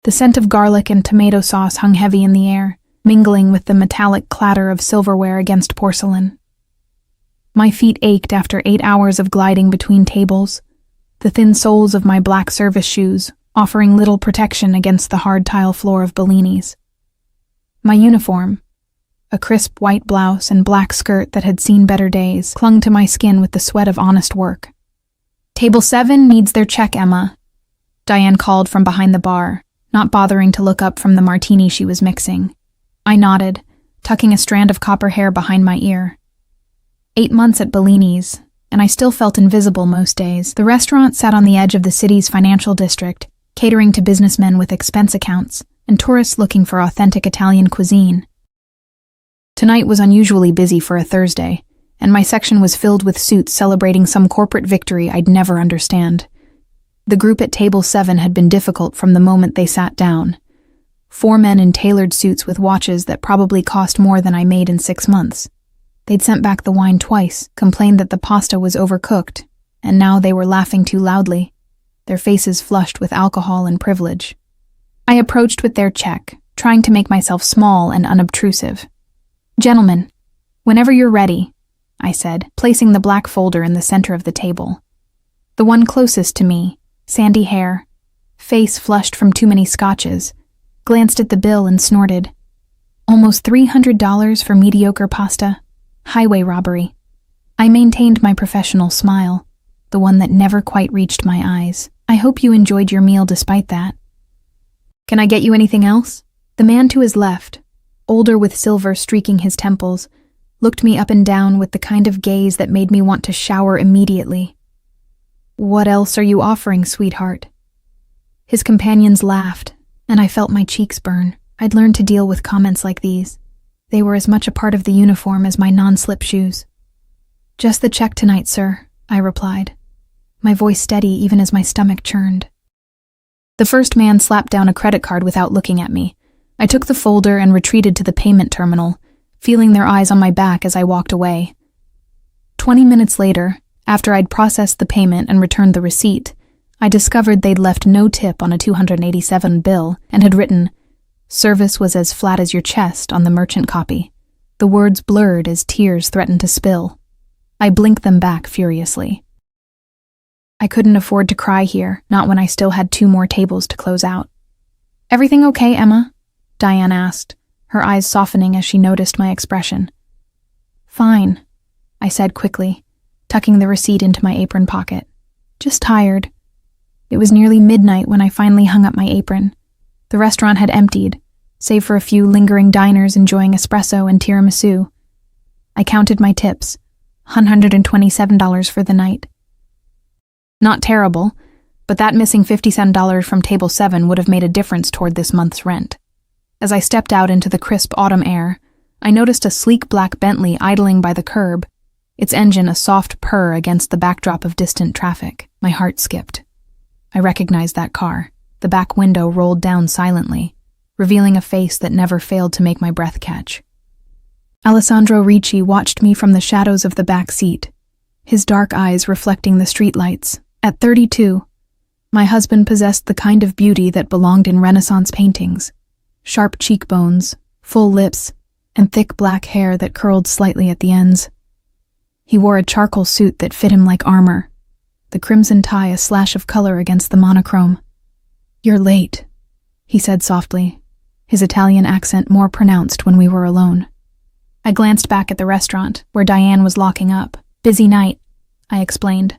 The scent of garlic and tomato sauce hung heavy in the air, mingling with the metallic clatter of silverware against porcelain. My feet ached after 8 hours of gliding between tables, the thin soles of my black service shoes offering little protection against the hard tile floor of Bellini's. My uniform, a crisp white blouse and black skirt that had seen better days, clung to my skin with the sweat of honest work. "Table 7 needs their check, Emma," Diane called from behind the bar, not bothering to look up from the martini she was mixing. I nodded, tucking a strand of copper hair behind my ear. 8 months at Bellini's, and I still felt invisible most days. The restaurant sat on the edge of the city's financial district, catering to businessmen with expense accounts and tourists looking for authentic Italian cuisine. Tonight was unusually busy for a Thursday, and my section was filled with suits celebrating some corporate victory I'd never understand. The group at table 7 had been difficult from the moment they sat down. 4 men in tailored suits with watches that probably cost more than I made in 6 months. They'd sent back the wine twice, complained that the pasta was overcooked, and now they were laughing too loudly, their faces flushed with alcohol and privilege. I approached with their check, trying to make myself small and unobtrusive. "Gentlemen, whenever you're ready," I said, placing the black folder in the center of the table. The one closest to me, sandy hair, face flushed from too many scotches, glanced at the bill and snorted. "Almost $300 for mediocre pasta? Highway robbery." I maintained my professional smile, the one that never quite reached my eyes. "I hope you enjoyed your meal despite that. Can I get you anything else?" The man to his left, older with silver streaking his temples, looked me up and down with the kind of gaze that made me want to shower immediately. "What else are you offering, sweetheart?" His companions laughed, and I felt my cheeks burn. I'd learned to deal with comments like these. They were as much a part of the uniform as my non-slip shoes. "Just the check tonight, sir," I replied, my voice steady even as my stomach churned. The first man slapped down a credit card without looking at me. I took the folder and retreated to the payment terminal, feeling their eyes on my back as I walked away. 20 minutes later, after I'd processed the payment and returned the receipt, I discovered they'd left no tip on a $287 bill and had written, "Service was as flat as your chest" on the merchant copy. The words blurred as tears threatened to spill. I blinked them back furiously. I couldn't afford to cry here, not when I still had 2 more tables to close out. "Everything okay, Emma?" Diane asked, her eyes softening as she noticed my expression. "Fine," I said quickly, tucking the receipt into my apron pocket. "Just tired." It was nearly midnight when I finally hung up my apron. The restaurant had emptied, save for a few lingering diners enjoying espresso and tiramisu. I counted my tips, $127 for the night. Not terrible, but that missing $57 from table 7 would have made a difference toward this month's rent. As I stepped out into the crisp autumn air, I noticed a sleek black Bentley idling by the curb, its engine a soft purr against the backdrop of distant traffic. My heart skipped. I recognized that car. The back window rolled down silently, revealing a face that never failed to make my breath catch. Alessandro Ricci watched me from the shadows of the back seat, his dark eyes reflecting the streetlights. At 32, my husband possessed the kind of beauty that belonged in Renaissance paintings. Sharp cheekbones, full lips, and thick black hair that curled slightly at the ends. He wore a charcoal suit that fit him like armor, the crimson tie a slash of color against the monochrome. "You're late," he said softly, his Italian accent more pronounced when we were alone. I glanced back at the restaurant, where Diane was locking up. "Busy night," I explained,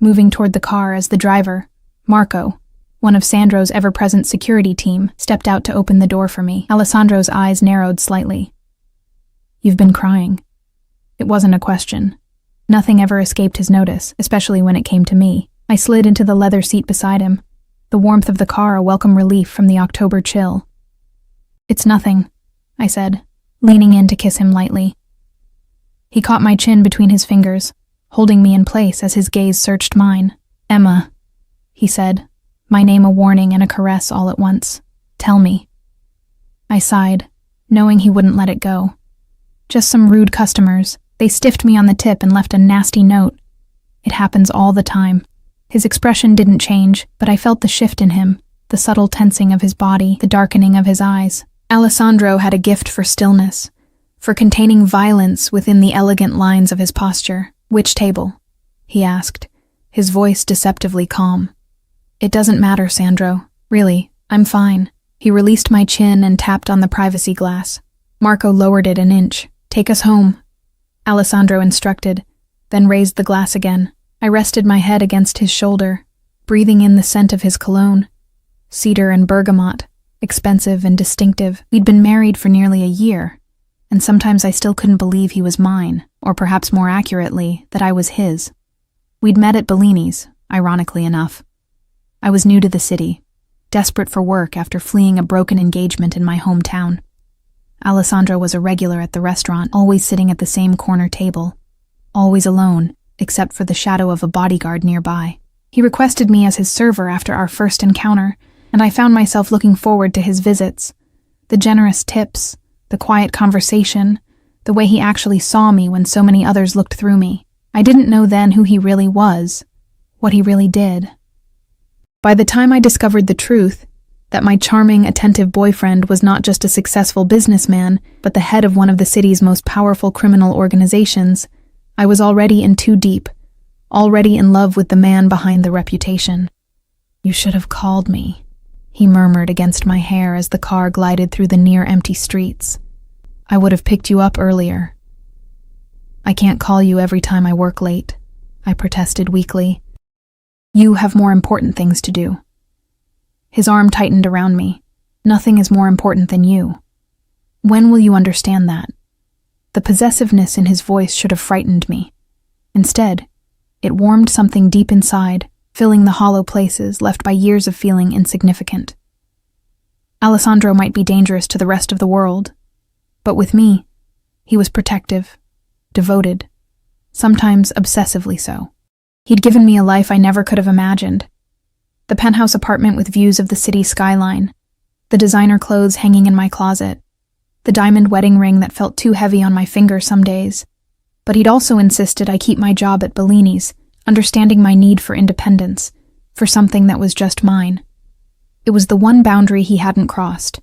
moving toward the car as the driver, Marco, one of Sandro's ever-present security team, stepped out to open the door for me. Alessandro's eyes narrowed slightly. "You've been crying." It wasn't a question. Nothing ever escaped his notice, especially when it came to me. I slid into the leather seat beside him, the warmth of the car a welcome relief from the October chill. "It's nothing," I said, leaning in to kiss him lightly. He caught my chin between his fingers, holding me in place as his gaze searched mine. "Emma," he said, my name a warning and a caress all at once. "Tell me." I sighed, knowing he wouldn't let it go. "Just some rude customers. They stiffed me on the tip and left a nasty note. It happens all the time." His expression didn't change, but I felt the shift in him, the subtle tensing of his body, the darkening of his eyes. Alessandro had a gift for stillness, for containing violence within the elegant lines of his posture. "Which table?" he asked, his voice deceptively calm. "It doesn't matter, Sandro. Really, I'm fine." He released my chin and tapped on the privacy glass. Marco lowered it an inch. "Take us home," Alessandro instructed, then raised the glass again. I rested my head against his shoulder, breathing in the scent of his cologne. Cedar and bergamot, expensive and distinctive. We'd been married for nearly a year, and sometimes I still couldn't believe he was mine, or perhaps more accurately, that I was his. We'd met at Bellini's, ironically enough. I was new to the city, desperate for work after fleeing a broken engagement in my hometown. Alessandro was a regular at the restaurant, always sitting at the same corner table, always alone, except for the shadow of a bodyguard nearby. He requested me as his server after our first encounter, and I found myself looking forward to his visits. The generous tips, the quiet conversation, the way he actually saw me when so many others looked through me. I didn't know then who he really was, what he really did. By the time I discovered the truth, that my charming, attentive boyfriend was not just a successful businessman, but the head of one of the city's most powerful criminal organizations, I was already in too deep, already in love with the man behind the reputation. "You should have called me," he murmured against my hair as the car glided through the near-empty streets. "I would have picked you up earlier." "I can't call you every time I work late," I protested weakly. "You have more important things to do." His arm tightened around me. "Nothing is more important than you. When will you understand that?" The possessiveness in his voice should have frightened me. Instead, it warmed something deep inside, filling the hollow places left by years of feeling insignificant. Alessandro might be dangerous to the rest of the world, but with me, he was protective, devoted, sometimes obsessively so. He'd given me a life I never could have imagined. The penthouse apartment with views of the city skyline, the designer clothes hanging in my closet, the diamond wedding ring that felt too heavy on my finger some days. But he'd also insisted I keep my job at Bellini's, understanding my need for independence, for something that was just mine. It was the one boundary he hadn't crossed,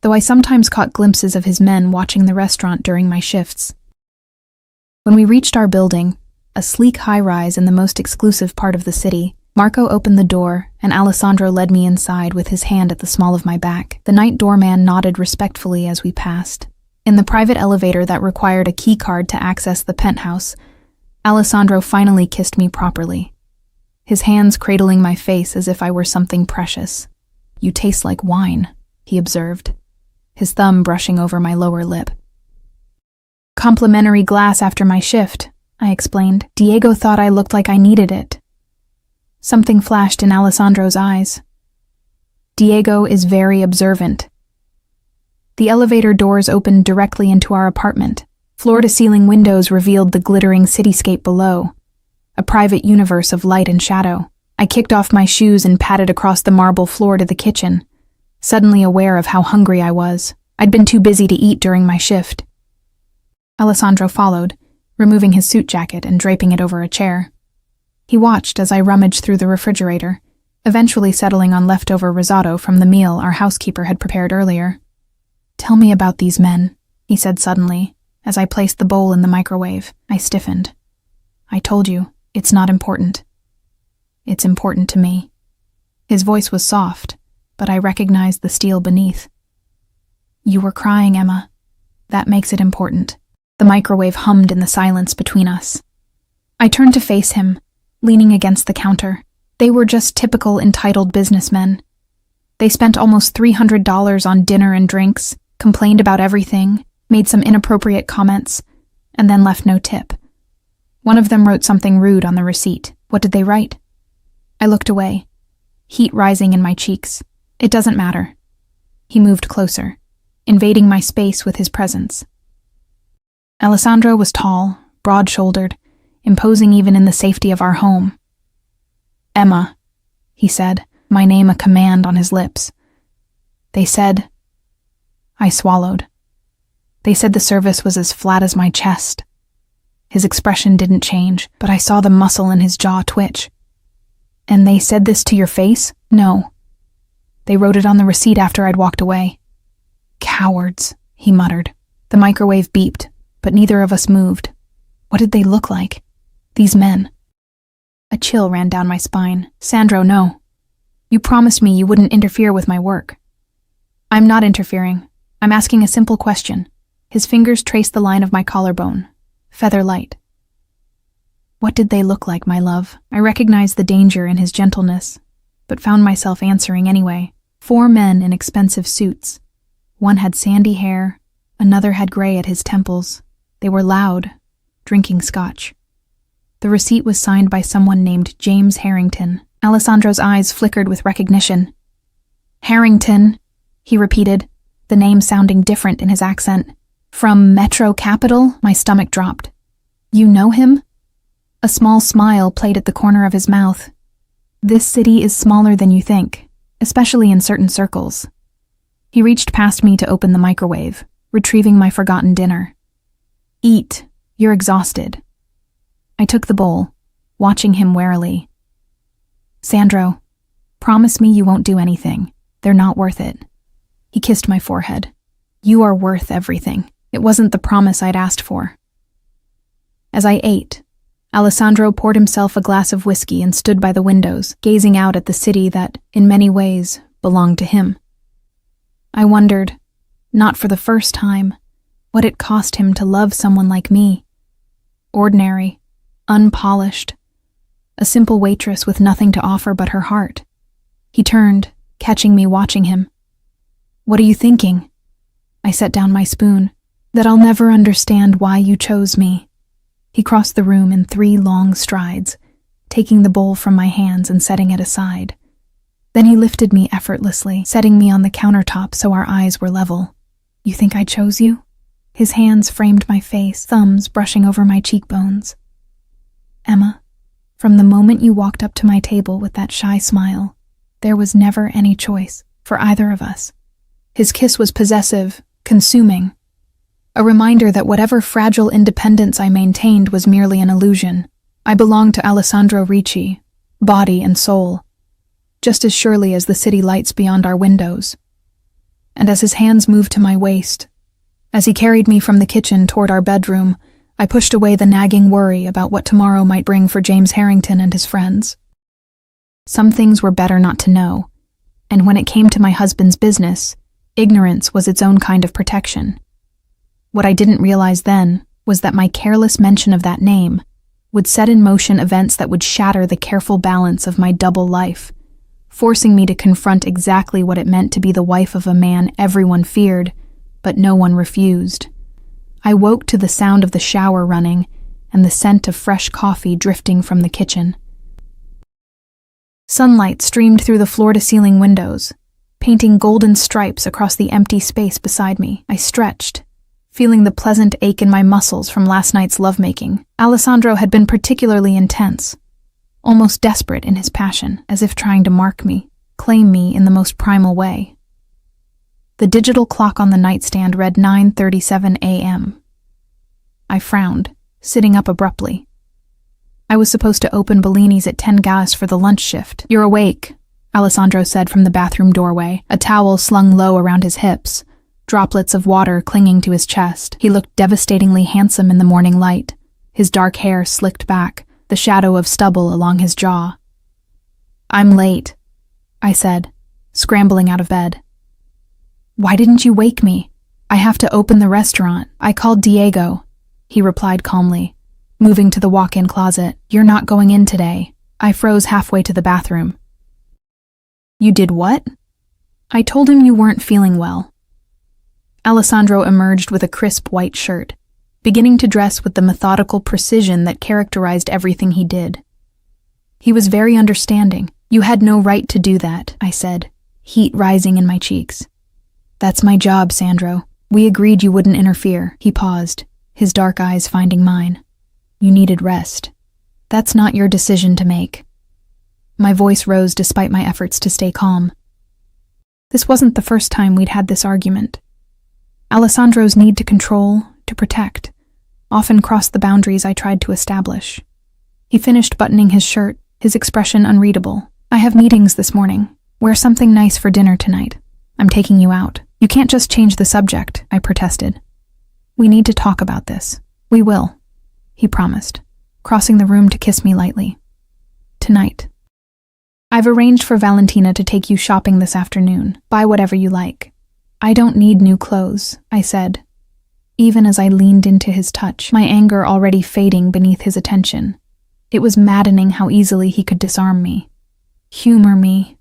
though I sometimes caught glimpses of his men watching the restaurant during my shifts. When we reached our building, a sleek high-rise in the most exclusive part of the city, Marco opened the door, and Alessandro led me inside with his hand at the small of my back. The night doorman nodded respectfully as we passed. In the private elevator that required a key card to access the penthouse, Alessandro finally kissed me properly, his hands cradling my face as if I were something precious. "You taste like wine," he observed, his thumb brushing over my lower lip. "Complimentary glass after my shift," I explained. "Diego thought I looked like I needed it." Something flashed in Alessandro's eyes. Diego is very observant. The elevator doors opened directly into our apartment. Floor-to-ceiling windows revealed the glittering cityscape below, a private universe of light and shadow. I kicked off my shoes and padded across the marble floor to the kitchen, suddenly aware of how hungry I was. I'd been too busy to eat during my shift. Alessandro followed, removing his suit jacket and draping it over a chair. He watched as I rummaged through the refrigerator, eventually settling on leftover risotto from the meal our housekeeper had prepared earlier. "Tell me about these men," he said suddenly, as I placed the bowl in the microwave. I stiffened. "I told you, it's not important." "It's important to me." His voice was soft, but I recognized the steel beneath. "You were crying, Emma. That makes it important." The microwave hummed in the silence between us. I turned to face him, leaning against the counter. They were just typical entitled businessmen. They spent almost $300 on dinner and drinks, complained about everything, made some inappropriate comments, and then left no tip. One of them wrote something rude on the receipt. What did they write? I looked away, heat rising in my cheeks. "It doesn't matter." He moved closer, invading my space with his presence. Alessandro was tall, broad-shouldered, imposing even in the safety of our home. "Emma," he said, my name a command on his lips. "They said..." I swallowed. "They said the service was as flat as my chest." His expression didn't change, but I saw the muscle in his jaw twitch. "And they said this to your face?" "No." They wrote it on the receipt after I'd walked away. Cowards, he muttered. The microwave beeped, but neither of us moved. What did they look like? These men. A chill ran down my spine. Sandro, no. You promised me you wouldn't interfere with my work. I'm not interfering. I'm asking a simple question. His fingers traced the line of my collarbone. Feather light. What did they look like, my love? I recognized the danger in his gentleness, but found myself answering anyway. 4 men in expensive suits. One had sandy hair, another had gray at his temples. They were loud, drinking scotch. The receipt was signed by someone named James Harrington. Alessandro's eyes flickered with recognition. Harrington, he repeated, the name sounding different in his accent. From Metro Capital? My stomach dropped. You know him? A small smile played at the corner of his mouth. This city is smaller than you think, especially in certain circles. He reached past me to open the microwave, retrieving my forgotten dinner. Eat. You're exhausted. I took the bowl, watching him warily. Sandro, promise me you won't do anything. They're not worth it. He kissed my forehead. You are worth everything. It wasn't the promise I'd asked for. As I ate, Alessandro poured himself a glass of whiskey and stood by the windows, gazing out at the city that, in many ways, belonged to him. I wondered, not for the first time, what it cost him to love someone like me. Ordinary, unpolished, a simple waitress with nothing to offer but her heart. He turned, catching me watching him. What are you thinking? I set down my spoon. That I'll never understand why you chose me. He crossed the room in 3 long strides, taking the bowl from my hands and setting it aside. Then he lifted me effortlessly, setting me on the countertop so our eyes were level. You think I chose you? His hands framed my face, thumbs brushing over my cheekbones. Emma, from the moment you walked up to my table with that shy smile, there was never any choice for either of us. His kiss was possessive, consuming. A reminder that whatever fragile independence I maintained was merely an illusion. I belonged to Alessandro Ricci, body and soul, just as surely as the city lights beyond our windows. And as his hands moved to my waist, as he carried me from the kitchen toward our bedroom, I pushed away the nagging worry about what tomorrow might bring for James Harrington and his friends. Some things were better not to know, and when it came to my husband's business, ignorance was its own kind of protection. What I didn't realize then was that my careless mention of that name would set in motion events that would shatter the careful balance of my double life, forcing me to confront exactly what it meant to be the wife of a man everyone feared, but no one refused. I woke to the sound of the shower running and the scent of fresh coffee drifting from the kitchen. Sunlight streamed through the floor-to-ceiling windows, painting golden stripes across the empty space beside me. I stretched, feeling the pleasant ache in my muscles from last night's lovemaking. Alessandro had been particularly intense, almost desperate in his passion, as if trying to mark me, claim me in the most primal way. The digital clock on the nightstand read 9:37 a.m. I frowned, sitting up abruptly. I was supposed to open Bellini's at 10 gas for the lunch shift. You're awake, Alessandro said from the bathroom doorway, a towel slung low around his hips, droplets of water clinging to his chest. He looked devastatingly handsome in the morning light, his dark hair slicked back, the shadow of stubble along his jaw. I'm late, I said, scrambling out of bed. Why didn't you wake me? I have to open the restaurant. I called Diego, he replied calmly, moving to the walk-in closet. You're not going in today. I froze halfway to the bathroom. You did what? I told him you weren't feeling well. Alessandro emerged with a crisp white shirt, beginning to dress with the methodical precision that characterized everything he did. He was very understanding. You had no right to do that, I said, heat rising in my cheeks. That's my job, Sandro. We agreed you wouldn't interfere. He paused, his dark eyes finding mine. You needed rest. That's not your decision to make. My voice rose despite my efforts to stay calm. This wasn't the first time we'd had this argument. Alessandro's need to control, to protect, often crossed the boundaries I tried to establish. He finished buttoning his shirt, his expression unreadable. I have meetings this morning. Wear something nice for dinner tonight. I'm taking you out. You can't just change the subject, I protested. We need to talk about this. We will, he promised, crossing the room to kiss me lightly. Tonight. I've arranged for Valentina to take you shopping this afternoon. Buy whatever you like. I don't need new clothes, I said, even as I leaned into his touch, my anger already fading beneath his attention. It was maddening how easily he could disarm me. Humor me,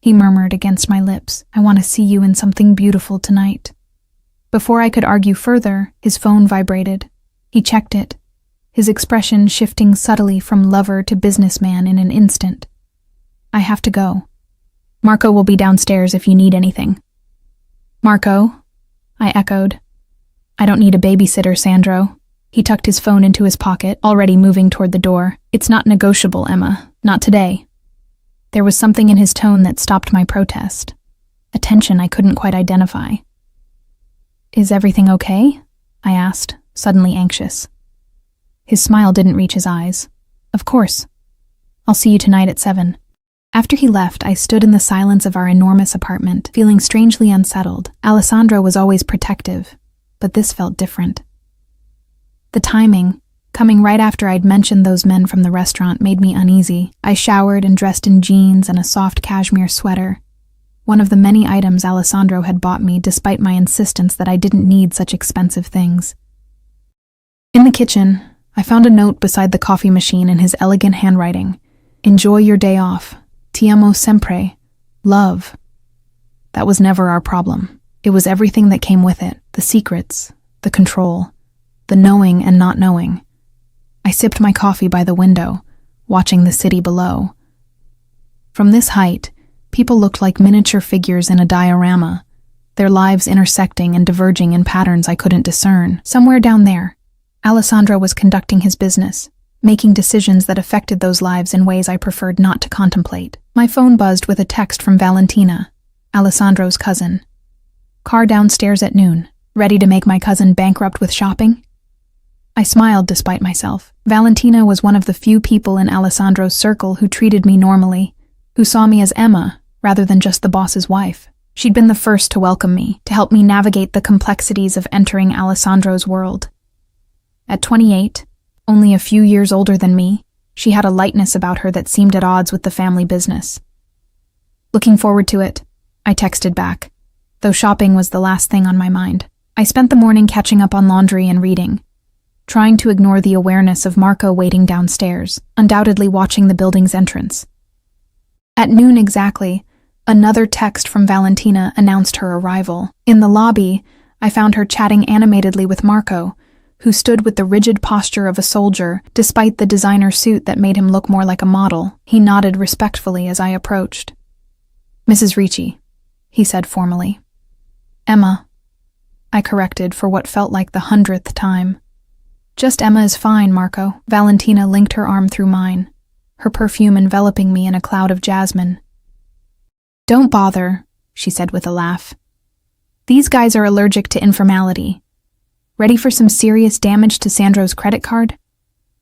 he murmured against my lips. I want to see you in something beautiful tonight. Before I could argue further, his phone vibrated. He checked it, his expression shifting subtly from lover to businessman in an instant. I have to go. Marco will be downstairs if you need anything. Marco? I echoed. I don't need a babysitter, Sandro. He tucked his phone into his pocket, already moving toward the door. It's not negotiable, Emma. Not today. There was something in his tone that stopped my protest. A tension I couldn't quite identify. Is everything okay? I asked, suddenly anxious. His smile didn't reach his eyes. Of course. I'll see you tonight at 7. After he left, I stood in the silence of our enormous apartment, feeling strangely unsettled. Alessandro was always protective, but this felt different. The timing, coming right after I'd mentioned those men from the restaurant, made me uneasy. I showered and dressed in jeans and a soft cashmere sweater, one of the many items Alessandro had bought me despite my insistence that I didn't need such expensive things. In the kitchen, I found a note beside the coffee machine in his elegant handwriting. Enjoy your day off. Ti amo sempre. Love. That was never our problem. It was everything that came with it. The secrets, the control, the knowing and not knowing. I sipped my coffee by the window, watching the city below. From this height, people looked like miniature figures in a diorama, their lives intersecting and diverging in patterns I couldn't discern. Somewhere down there, Alessandro was conducting his business, making decisions that affected those lives in ways I preferred not to contemplate. My phone buzzed with a text from Valentina, Alessandro's cousin. Car downstairs at noon. Ready to make my cousin bankrupt with shopping? I smiled despite myself. Valentina was one of the few people in Alessandro's circle who treated me normally, who saw me as Emma rather than just the boss's wife. She'd been the first to welcome me, to help me navigate the complexities of entering Alessandro's world. At 28, only a few years older than me, she had a lightness about her that seemed at odds with the family business. Looking forward to it, I texted back, though shopping was the last thing on my mind. I spent the morning catching up on laundry and reading, trying to ignore the awareness of Marco waiting downstairs, undoubtedly watching the building's entrance. At noon exactly, another text from Valentina announced her arrival. In the lobby, I found her chatting animatedly with Marco, who stood with the rigid posture of a soldier, despite the designer suit that made him look more like a model. He nodded respectfully as I approached. Mrs. Ricci, he said formally. Emma, I corrected for what felt like the 100th time. Just Emma is fine, Marco. Valentina linked her arm through mine, her perfume enveloping me in a cloud of jasmine. Don't bother, she said with a laugh. These guys are allergic to informality. Ready for some serious damage to Sandro's credit card?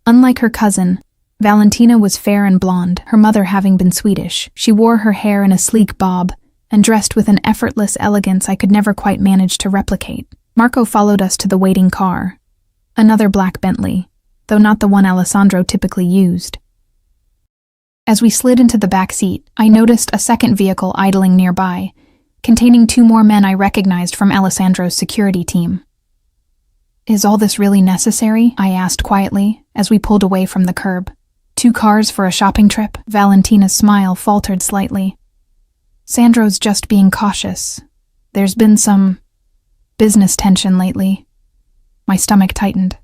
Unlike her cousin, Valentina was fair and blonde, her mother having been Swedish. She wore her hair in a sleek bob and dressed with an effortless elegance I could never quite manage to replicate. Marco followed us to the waiting car, another black Bentley, though not the one Alessandro typically used. As we slid into the back seat, I noticed a second vehicle idling nearby, containing 2 more men I recognized from Alessandro's security team. Is all this really necessary? I asked quietly as we pulled away from the curb. 2 cars for a shopping trip? Valentina's smile faltered slightly. Sandro's just being cautious. There's been some business tension lately. My stomach tightened.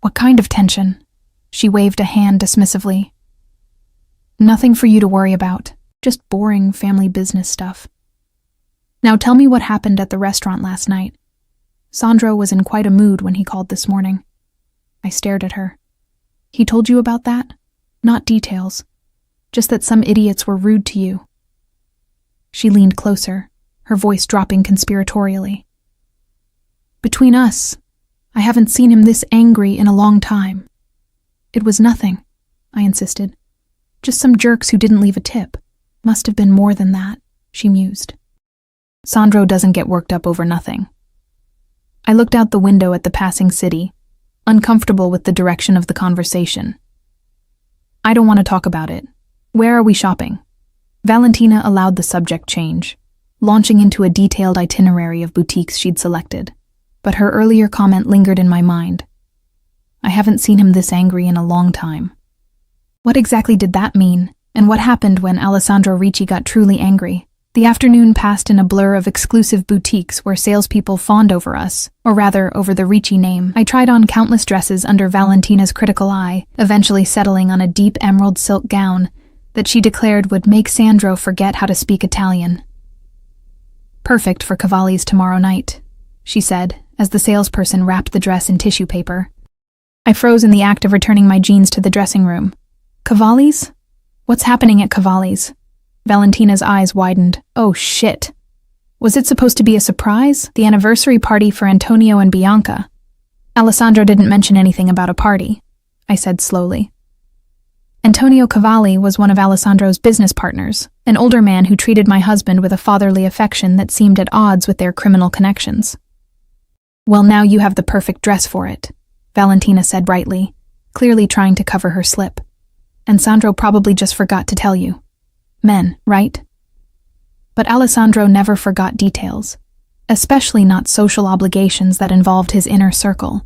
What kind of tension? She waved a hand dismissively. Nothing for you to worry about. Just boring family business stuff. Now tell me what happened at the restaurant last night. Sandro was in quite a mood when he called this morning. I stared at her. He told you about that? Not details. Just that some idiots were rude to you. She leaned closer, her voice dropping conspiratorially. Between us, I haven't seen him this angry in a long time. It was nothing, I insisted. Just some jerks who didn't leave a tip. Must have been more than that. she mused. Sandro doesn't get worked up over nothing. I looked out the window at the passing city, uncomfortable with the direction of the conversation. I don't want to talk about it. Where are we shopping? Valentina allowed the subject change, launching into a detailed itinerary of boutiques she'd selected. But her earlier comment lingered in my mind. I haven't seen him this angry in a long time. What exactly did that mean, and what happened when Alessandro Ricci got truly angry? The afternoon passed in a blur of exclusive boutiques where salespeople fawned over us, or rather, over the Ricci name. I tried on countless dresses under Valentina's critical eye, eventually settling on a deep emerald silk gown that she declared would make Sandro forget how to speak Italian. Perfect for Cavalli's tomorrow night, she said, as the salesperson wrapped the dress in tissue paper. I froze in the act of returning my jeans to the dressing room. Cavalli's? What's happening at Cavalli's? Valentina's eyes widened. Oh, shit. Was it supposed to be a surprise? The anniversary party for Antonio and Bianca? Alessandro didn't mention anything about a party, I said slowly. Antonio Cavalli was one of Alessandro's business partners, an older man who treated my husband with a fatherly affection that seemed at odds with their criminal connections. Well, now you have the perfect dress for it, Valentina said brightly, clearly trying to cover her slip. And Sandro probably just forgot to tell you. Men, right? But Alessandro never forgot details, especially not social obligations that involved his inner circle.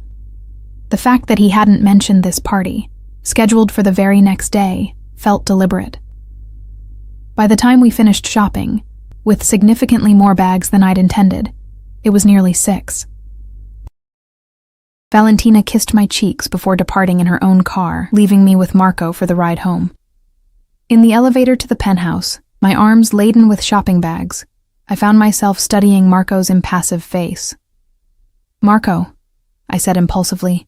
The fact that he hadn't mentioned this party, scheduled for the very next day, felt deliberate. By the time we finished shopping, with significantly more bags than I'd intended, it was nearly 6. Valentina kissed my cheeks before departing in her own car, leaving me with Marco for the ride home. In the elevator to the penthouse, my arms laden with shopping bags, I found myself studying Marco's impassive face. Marco, I said impulsively,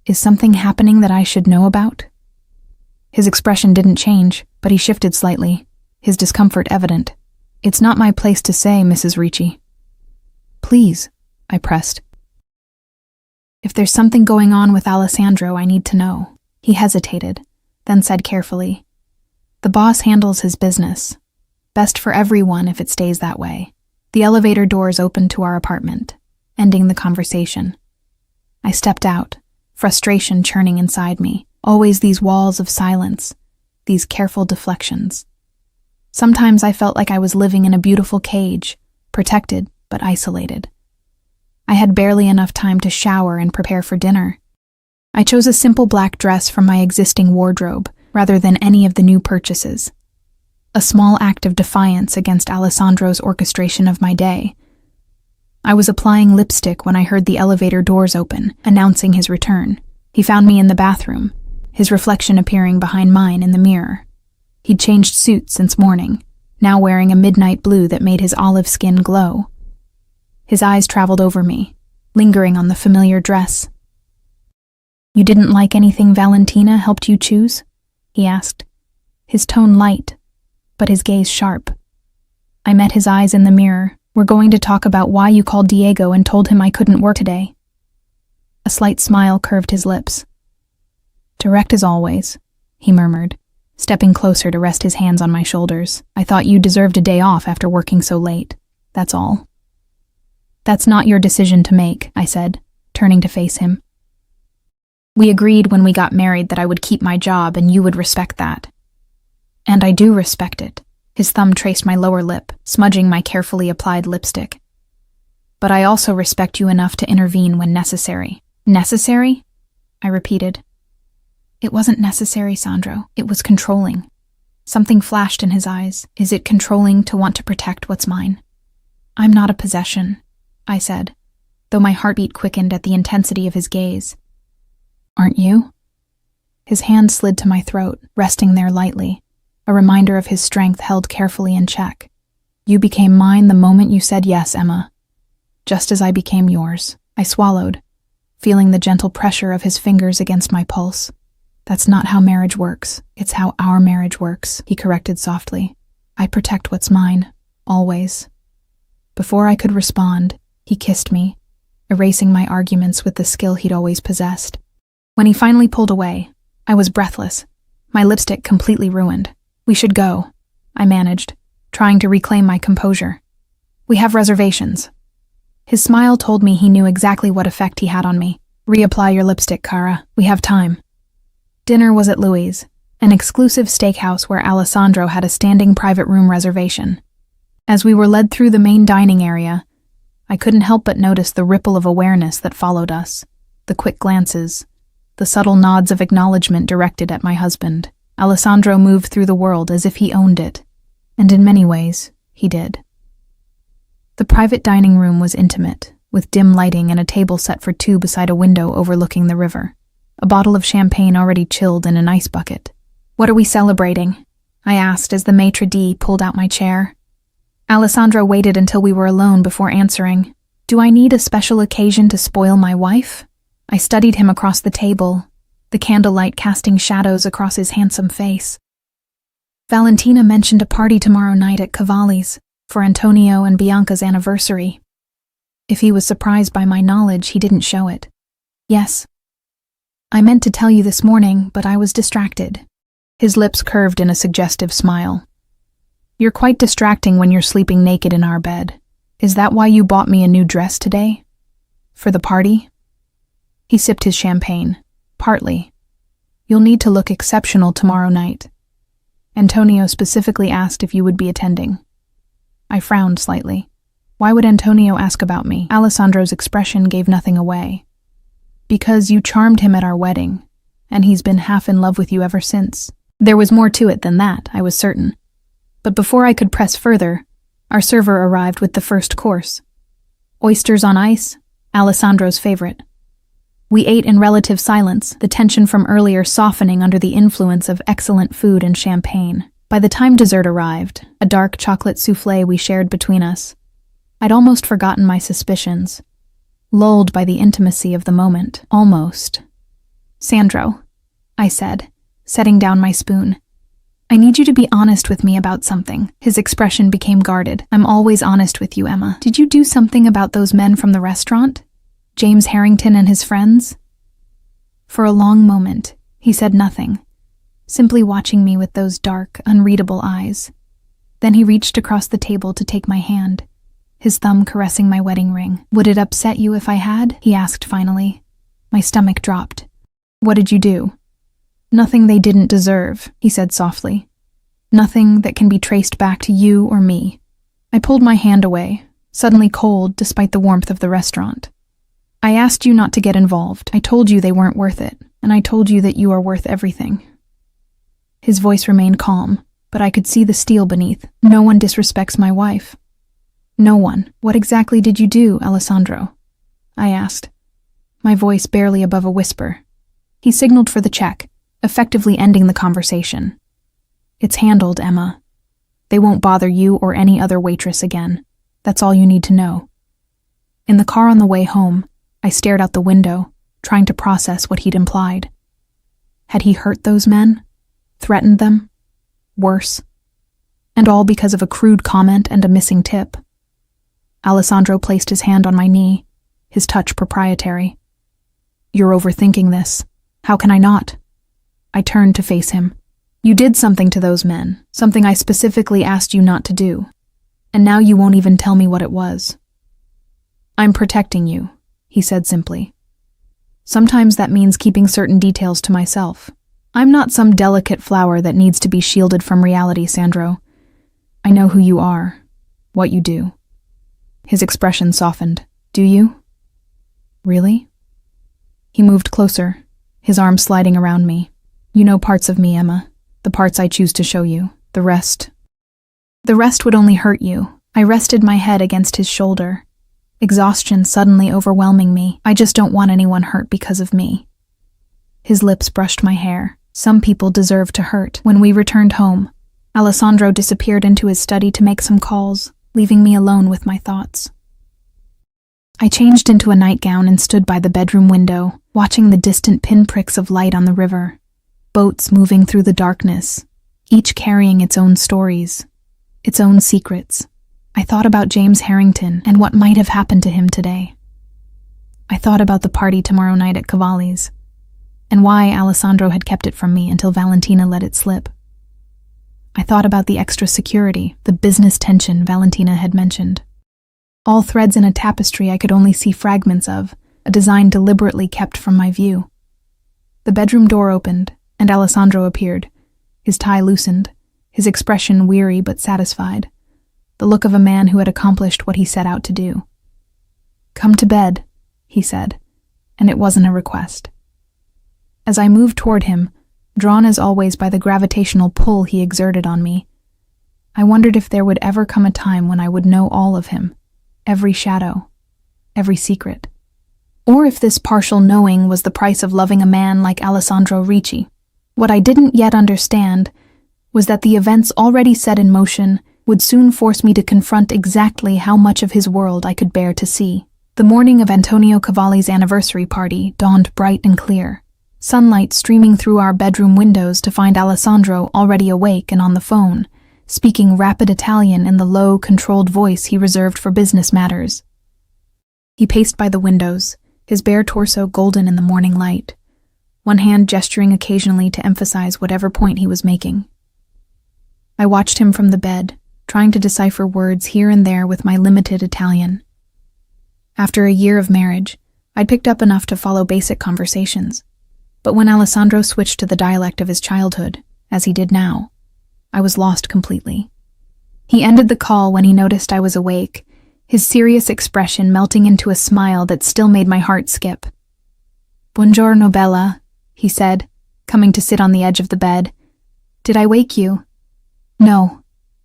is something happening that I should know about? His expression didn't change, but he shifted slightly, his discomfort evident. It's not my place to say, Mrs. Ricci. Please, I pressed. If there's something going on with Alessandro, I need to know. He hesitated, then said carefully, the boss handles his business. Best for everyone if it stays that way. The elevator doors opened to our apartment, ending the conversation. I stepped out, frustration churning inside me. Always these walls of silence, these careful deflections. Sometimes I felt like I was living in a beautiful cage, protected but isolated. I had barely enough time to shower and prepare for dinner. I chose a simple black dress from my existing wardrobe, rather than any of the new purchases. A small act of defiance against Alessandro's orchestration of my day. I was applying lipstick when I heard the elevator doors open, announcing his return. He found me in the bathroom, his reflection appearing behind mine in the mirror. He'd changed suits since morning, now wearing a midnight blue that made his olive skin glow. His eyes traveled over me, lingering on the familiar dress. You didn't like anything Valentina helped you choose? He asked, his tone light, but his gaze sharp. I met his eyes in the mirror. We're going to talk about why you called Diego and told him I couldn't work today. A slight smile curved his lips. Direct as always, he murmured, stepping closer to rest his hands on my shoulders. I thought you deserved a day off after working so late. That's all. That's not your decision to make, I said, turning to face him. We agreed when we got married that I would keep my job and you would respect that. And I do respect it. His thumb traced my lower lip, smudging my carefully applied lipstick. But I also respect you enough to intervene when necessary. Necessary? I repeated. It wasn't necessary, Sandro. It was controlling. Something flashed in his eyes. Is it controlling to want to protect what's mine? I'm not a possession, I said, though my heartbeat quickened at the intensity of his gaze. Aren't you? His hand slid to my throat, resting there lightly, a reminder of his strength held carefully in check. You became mine the moment you said yes, Emma. Just as I became yours. I swallowed, feeling the gentle pressure of his fingers against my pulse. That's not how marriage works. It's how our marriage works, he corrected softly. I protect what's mine, always. Before I could respond, he kissed me, erasing my arguments with the skill he'd always possessed. When he finally pulled away, I was breathless, my lipstick completely ruined. We should go, I managed, trying to reclaim my composure. "We have reservations." His smile told me he knew exactly what effect he had on me. "Reapply your lipstick, Kara. We have time." Dinner was at Louis', an exclusive steakhouse where Alessandro had a standing private room reservation. As we were led through the main dining area, I couldn't help but notice the ripple of awareness that followed us, the quick glances, the subtle nods of acknowledgement directed at my husband. Alessandro moved through the world as if he owned it, and in many ways, he did. The private dining room was intimate, with dim lighting and a table set for two beside a window overlooking the river. A bottle of champagne already chilled in an ice bucket. "What are we celebrating?" I asked as the maitre d' pulled out my chair. Alessandro waited until we were alone before answering. "Do I need a special occasion to spoil my wife?" I studied him across the table, the candlelight casting shadows across his handsome face. "Valentina mentioned a party tomorrow night at Cavalli's for Antonio and Bianca's anniversary." If he was surprised by my knowledge, he didn't show it. "Yes. I meant to tell you this morning, but I was distracted." His lips curved in a suggestive smile. "You're quite distracting when you're sleeping naked in our bed. Is that why you bought me a new dress today? For the party?" He sipped his champagne. "Partly. You'll need to look exceptional tomorrow night. Antonio specifically asked if you would be attending." I frowned slightly. Why would Antonio ask about me? Alessandro's expression gave nothing away. "Because you charmed him at our wedding, and he's been half in love with you ever since." There was more to it than that, I was certain. But before I could press further, our server arrived with the first course. Oysters on ice, Alessandro's favorite. We ate in relative silence, the tension from earlier softening under the influence of excellent food and champagne. By the time dessert arrived, a dark chocolate soufflé we shared between us, I'd almost forgotten my suspicions, lulled by the intimacy of the moment, almost. "Sandro," I said, setting down my spoon. "I need you to be honest with me about something." His expression became guarded. "I'm always honest with you, Emma. Did you do something about those men from the restaurant? James Harrington and his friends?" For a long moment, he said nothing, simply watching me with those dark, unreadable eyes. Then he reached across the table to take my hand, his thumb caressing my wedding ring. "Would it upset you if I had?" he asked finally. My stomach dropped. "What did you do?" "Nothing they didn't deserve," he said softly. "Nothing that can be traced back to you or me." I pulled my hand away, suddenly cold despite the warmth of the restaurant. "I asked you not to get involved. I told you they weren't worth it, and I told you that you are worth everything." His voice remained calm, but I could see the steel beneath. "No one disrespects my wife." "No one. What exactly did you do, Alessandro?" I asked, my voice barely above a whisper. He signaled for the check, effectively ending the conversation. "It's handled, Emma. They won't bother you or any other waitress again. That's all you need to know." In the car on the way home, I stared out the window, trying to process what he'd implied. Had he hurt those men? Threatened them? Worse? And all because of a crude comment and a missing tip. Alessandro placed his hand on my knee, his touch proprietary. "You're overthinking this. How can I not?" I turned to face him. "You did something to those men, something I specifically asked you not to do. And now you won't even tell me what it was." "I'm protecting you," he said simply. "Sometimes that means keeping certain details to myself. I'm not some delicate flower that needs to be shielded from reality, Sandro. I know who you are, what you do." His expression softened. "Do you? Really?" He moved closer, his arm sliding around me. "You know parts of me, Emma, the parts I choose to show you. The rest would only hurt you." I rested my head against his shoulder, exhaustion suddenly overwhelming me. "I just don't want anyone hurt because of me." His lips brushed my hair. Some people deserve to hurt. When we returned home, Alessandro disappeared into his study to make some calls, leaving me alone with my thoughts. I changed into a nightgown and stood by the bedroom window, watching the distant pinpricks of light on the river. Boats moving through the darkness, each carrying its own stories, its own secrets. I thought about James Harrington and what might have happened to him today. I thought about the party tomorrow night at Cavalli's, and why Alessandro had kept it from me until Valentina let it slip. I thought about the extra security, the business tension Valentina had mentioned. All threads in a tapestry I could only see fragments of, a design deliberately kept from my view. The bedroom door opened, and Alessandro appeared, his tie loosened, his expression weary but satisfied, the look of a man who had accomplished what he set out to do. "Come to bed," he said, and it wasn't a request. As I moved toward him, drawn as always by the gravitational pull he exerted on me, I wondered if there would ever come a time when I would know all of him, every shadow, every secret. Or if this partial knowing was the price of loving a man like Alessandro Ricci. What I didn't yet understand was that the events already set in motion would soon force me to confront exactly how much of his world I could bear to see. The morning of Antonio Cavalli's anniversary party dawned bright and clear, sunlight streaming through our bedroom windows to find Alessandro already awake and on the phone, speaking rapid Italian in the low, controlled voice he reserved for business matters. He paced by the windows, his bare torso golden in the morning light, one hand gesturing occasionally to emphasize whatever point he was making. I watched him from the bed, trying to decipher words here and there with my limited Italian. After a year of marriage, I'd picked up enough to follow basic conversations. But when Alessandro switched to the dialect of his childhood, as he did now, I was lost completely. He ended the call when he noticed I was awake, his serious expression melting into a smile that still made my heart skip. "Buongiorno, Bella," he said, coming to sit on the edge of the bed. "Did I wake you?" "No,"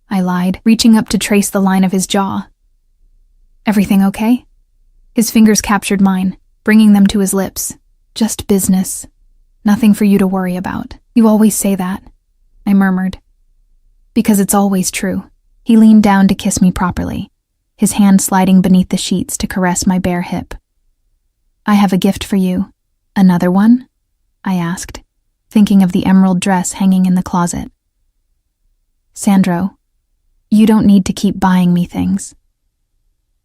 I lied, reaching up to trace the line of his jaw. "Everything okay?" His fingers captured mine, bringing them to his lips. "Just business. Nothing for you to worry about. You always say that," I murmured. "Because it's always true." He leaned down to kiss me properly, his hand sliding beneath the sheets to caress my bare hip. "I have a gift for you." "Another one?" I asked, thinking of the emerald dress hanging in the closet. "Sandro, you don't need to keep buying me things."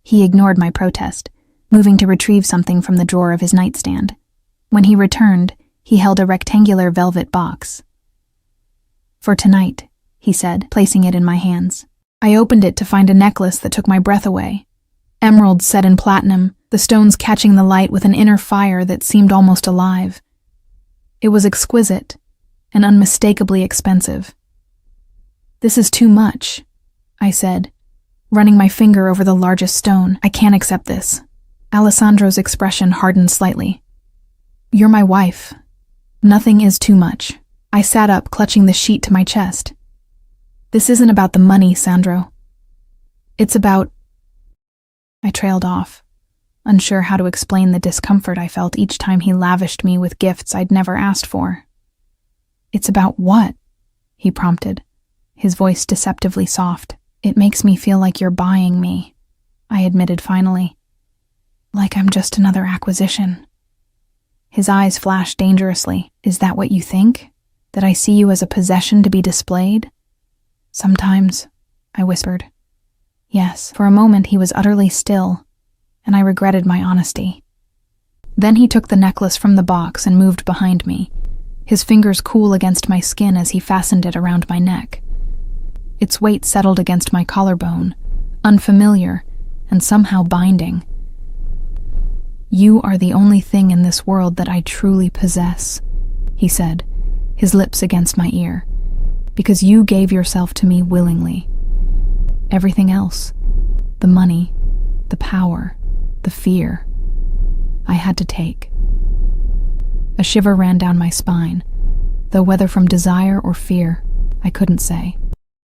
He ignored my protest, moving to retrieve something from the drawer of his nightstand. When he returned, he held a rectangular velvet box. "For tonight," he said, placing it in my hands. I opened it to find a necklace that took my breath away. Emeralds set in platinum, the stones catching the light with an inner fire that seemed almost alive. It was exquisite and unmistakably expensive. "This is too much," I said, running my finger over the largest stone. "I can't accept this." Alessandro's expression hardened slightly. "You're my wife. Nothing is too much." I sat up, clutching the sheet to my chest. "This isn't about the money, Sandro. It's about—" I trailed off, unsure how to explain the discomfort I felt each time he lavished me with gifts I'd never asked for. "It's about what?" he prompted, his voice deceptively soft. "It makes me feel like you're buying me," I admitted finally. "Like I'm just another acquisition." His eyes flashed dangerously. "Is that what you think? That I see you as a possession to be displayed?" "Sometimes," I whispered. Yes, for a moment he was utterly still, and I regretted my honesty. Then he took the necklace from the box and moved behind me, his fingers cool against my skin as he fastened it around my neck. Its weight settled against my collarbone, unfamiliar and somehow binding. "You are the only thing in this world that I truly possess," he said, his lips against my ear, "because you gave yourself to me willingly. Everything else, the money, the power, the fear, I had to take." A shiver ran down my spine, though whether from desire or fear, I couldn't say.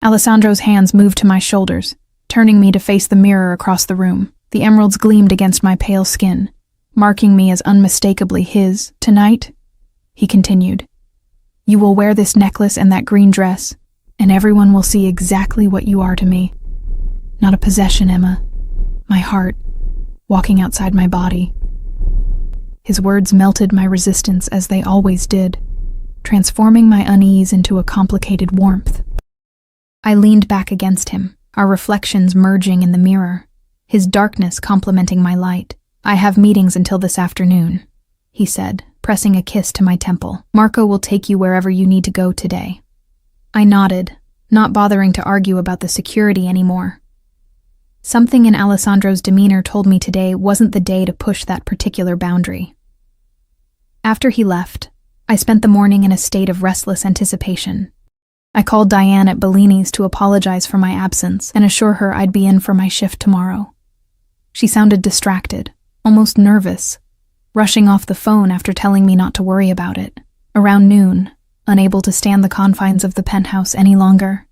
Alessandro's hands moved to my shoulders, turning me to face the mirror across the room. The emeralds gleamed against my pale skin, marking me as unmistakably his. "Tonight," he continued, "you will wear this necklace and that green dress, and everyone will see exactly what you are to me. Not a possession, Emma. My heart, walking outside my body." His words melted my resistance as they always did, transforming my unease into a complicated warmth. I leaned back against him, our reflections merging in the mirror, his darkness complementing my light. "I have meetings until this afternoon," he said, pressing a kiss to my temple. "Marco will take you wherever you need to go today." I nodded, not bothering to argue about the security anymore. Something in Alessandro's demeanor told me today wasn't the day to push that particular boundary. After he left, I spent the morning in a state of restless anticipation. I called Diane at Bellini's to apologize for my absence and assure her I'd be in for my shift tomorrow. She sounded distracted, almost nervous, rushing off the phone after telling me not to worry about it. Around noon, unable to stand the confines of the penthouse any longer,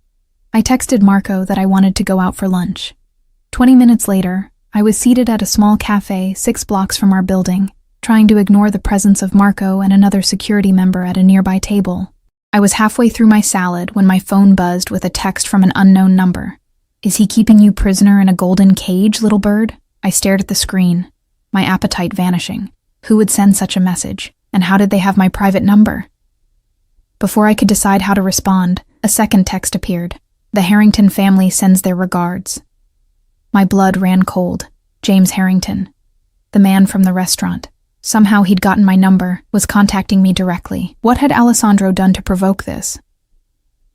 I texted Marco that I wanted to go out for lunch. 20 minutes later, I was seated at a small cafe 6 blocks from our building, trying to ignore the presence of Marco and another security member at a nearby table. I was halfway through my salad when my phone buzzed with a text from an unknown number. "Is he keeping you prisoner in a golden cage, little bird?" I stared at the screen, my appetite vanishing. Who would send such a message, and how did they have my private number? Before I could decide how to respond, a second text appeared. "The Harrington family sends their regards." My blood ran cold. James Harrington, the man from the restaurant. Somehow he'd gotten my number, was contacting me directly. What had Alessandro done to provoke this?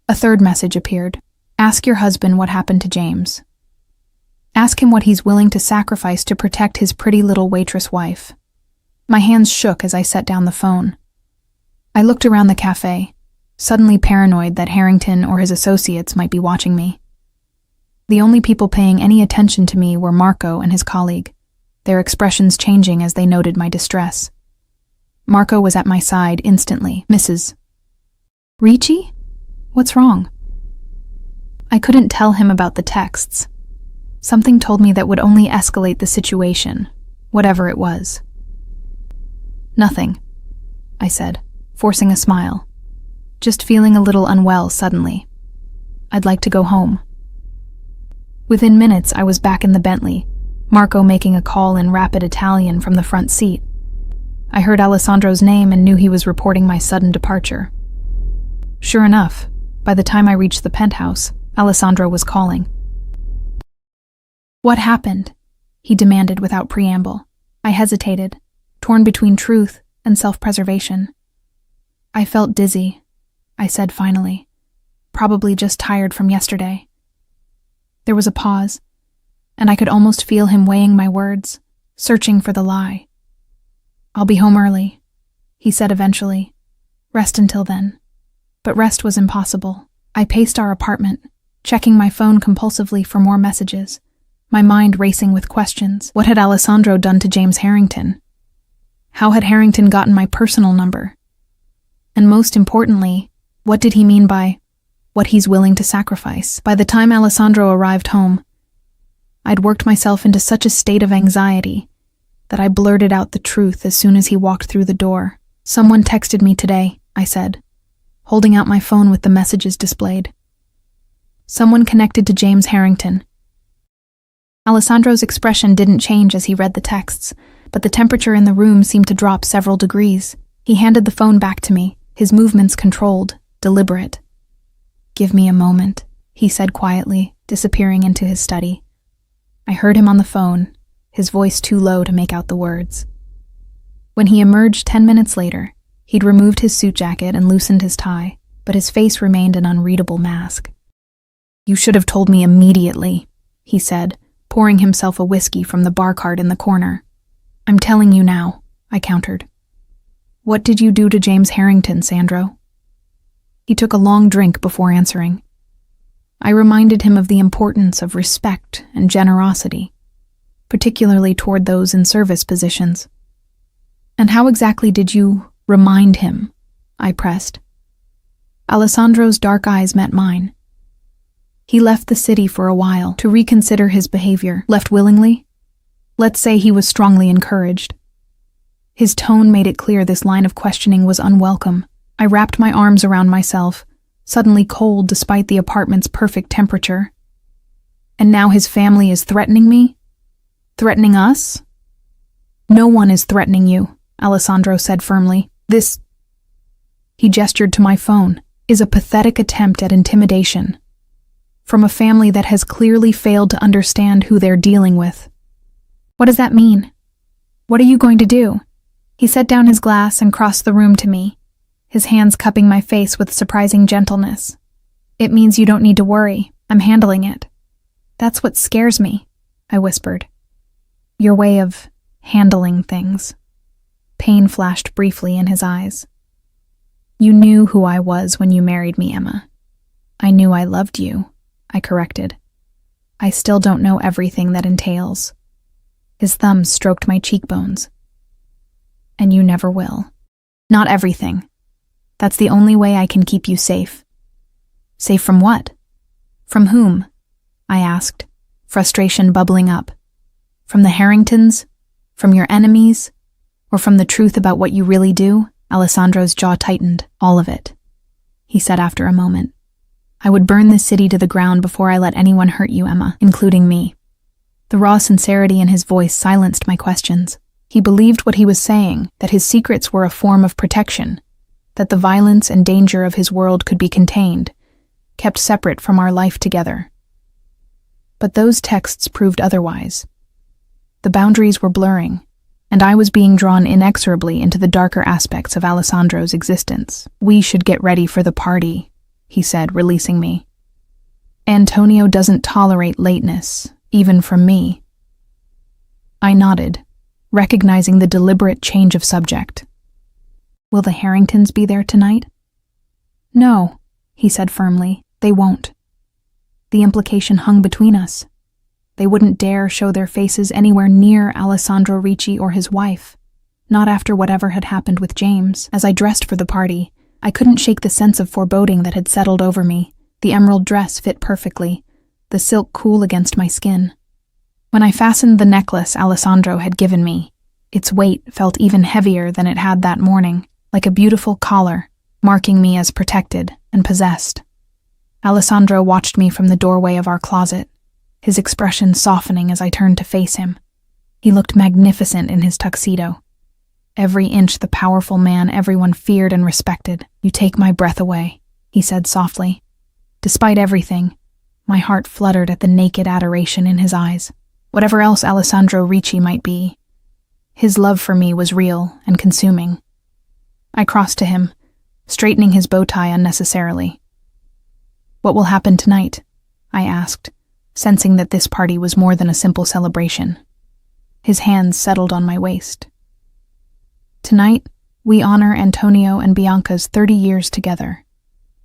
A third message appeared. "Ask your husband what happened to James. Ask him what he's willing to sacrifice to protect his pretty little waitress wife." My hands shook as I set down the phone. I looked around the cafe, suddenly paranoid that Harrington or his associates might be watching me. The only people paying any attention to me were Marco and his colleague, their expressions changing as they noted my distress. Marco was at my side instantly. "Mrs. Ricci? What's wrong?" I couldn't tell him about the texts. Something told me that would only escalate the situation, whatever it was. "Nothing," I said, forcing a smile. "Just feeling a little unwell suddenly. I'd like to go home." Within minutes, I was back in the Bentley, Marco making a call in rapid Italian from the front seat. I heard Alessandro's name and knew he was reporting my sudden departure. Sure enough, by the time I reached the penthouse, Alessandro was calling. "What happened?" he demanded without preamble. I hesitated, torn between truth and self-preservation. "I felt dizzy," I said finally. "Probably just tired from yesterday." There was a pause, and I could almost feel him weighing my words, searching for the lie. "I'll be home early," he said eventually. "Rest until then." But rest was impossible. I paced our apartment, checking my phone compulsively for more messages, my mind racing with questions. What had Alessandro done to James Harrington? How had Harrington gotten my personal number? And most importantly, what did he mean by what he's willing to sacrifice? By the time Alessandro arrived home, I'd worked myself into such a state of anxiety that I blurted out the truth as soon as he walked through the door. "Someone texted me today," I said, holding out my phone with the messages displayed. Someone connected to James Harrington. Alessandro's expression didn't change as he read the texts, but the temperature in the room seemed to drop several degrees. He handed the phone back to me, his movements controlled, deliberate. "Give me a moment," he said quietly, disappearing into his study. I heard him on the phone, his voice too low to make out the words. When he emerged 10 minutes later, he'd removed his suit jacket and loosened his tie, but his face remained an unreadable mask. "You should have told me immediately," he said, pouring himself a whiskey from the bar cart in the corner. "I'm telling you now," I countered. "What did you do to James Harrington, Sandro?" He took a long drink before answering. I reminded him of the importance of respect and generosity, particularly toward those in service positions. "And how exactly did you remind him?" I pressed. Alessandro's dark eyes met mine. "He left the city for a while to reconsider his behavior. Left willingly? Let's say he was strongly encouraged." His tone made it clear this line of questioning was unwelcome. I wrapped my arms around myself, suddenly cold despite the apartment's perfect temperature. "And now his family is threatening me? Threatening us?" "No one is threatening you," Alessandro said firmly. "This," he gestured to my phone, "is a pathetic attempt at intimidation. From a family that has clearly failed to understand who they're dealing with." "What does that mean? What are you going to do?" He set down his glass and crossed the room to me, his hands cupping my face with surprising gentleness. It means you don't need to worry. I'm handling it. That's what scares me, I whispered. Your way of handling things. Pain flashed briefly in his eyes. You knew who I was when you married me, Emma. I knew I loved you, I corrected. I still don't know everything that entails. His thumbs stroked my cheekbones. And you never will. Not everything. That's the only way I can keep you safe. Safe from what? From whom? I asked, frustration bubbling up. From the Harringtons? From your enemies? Or from the truth about what you really do? Alessandro's jaw tightened. All of it, he said after a moment. I would burn this city to the ground before I let anyone hurt you, Emma, including me. The raw sincerity in his voice silenced my questions. He believed what he was saying, that his secrets were a form of protection, that the violence and danger of his world could be contained, kept separate from our life together. But those texts proved otherwise. The boundaries were blurring, and I was being drawn inexorably into the darker aspects of Alessandro's existence. We should get ready for the party, he said, releasing me. Antonio doesn't tolerate lateness, even from me. I nodded, recognizing the deliberate change of subject. Will the Harringtons be there tonight? No, he said firmly, they won't. The implication hung between us. They wouldn't dare show their faces anywhere near Alessandro Ricci or his wife, not after whatever had happened with James. As I dressed for the party, I couldn't shake the sense of foreboding that had settled over me. The emerald dress fit perfectly, the silk cool against my skin. When I fastened the necklace Alessandro had given me, its weight felt even heavier than it had that morning, like a beautiful collar, marking me as protected and possessed. Alessandro watched me from the doorway of our closet, his expression softening as I turned to face him. He looked magnificent in his tuxedo. Every inch the powerful man everyone feared and respected. You take my breath away, he said softly. Despite everything, my heart fluttered at the naked adoration in his eyes. Whatever else Alessandro Ricci might be, his love for me was real and consuming. I crossed to him, straightening his bow tie unnecessarily. What will happen tonight? I asked, sensing that this party was more than a simple celebration. His hands settled on my waist. Tonight, we honor Antonio and Bianca's 30 years together.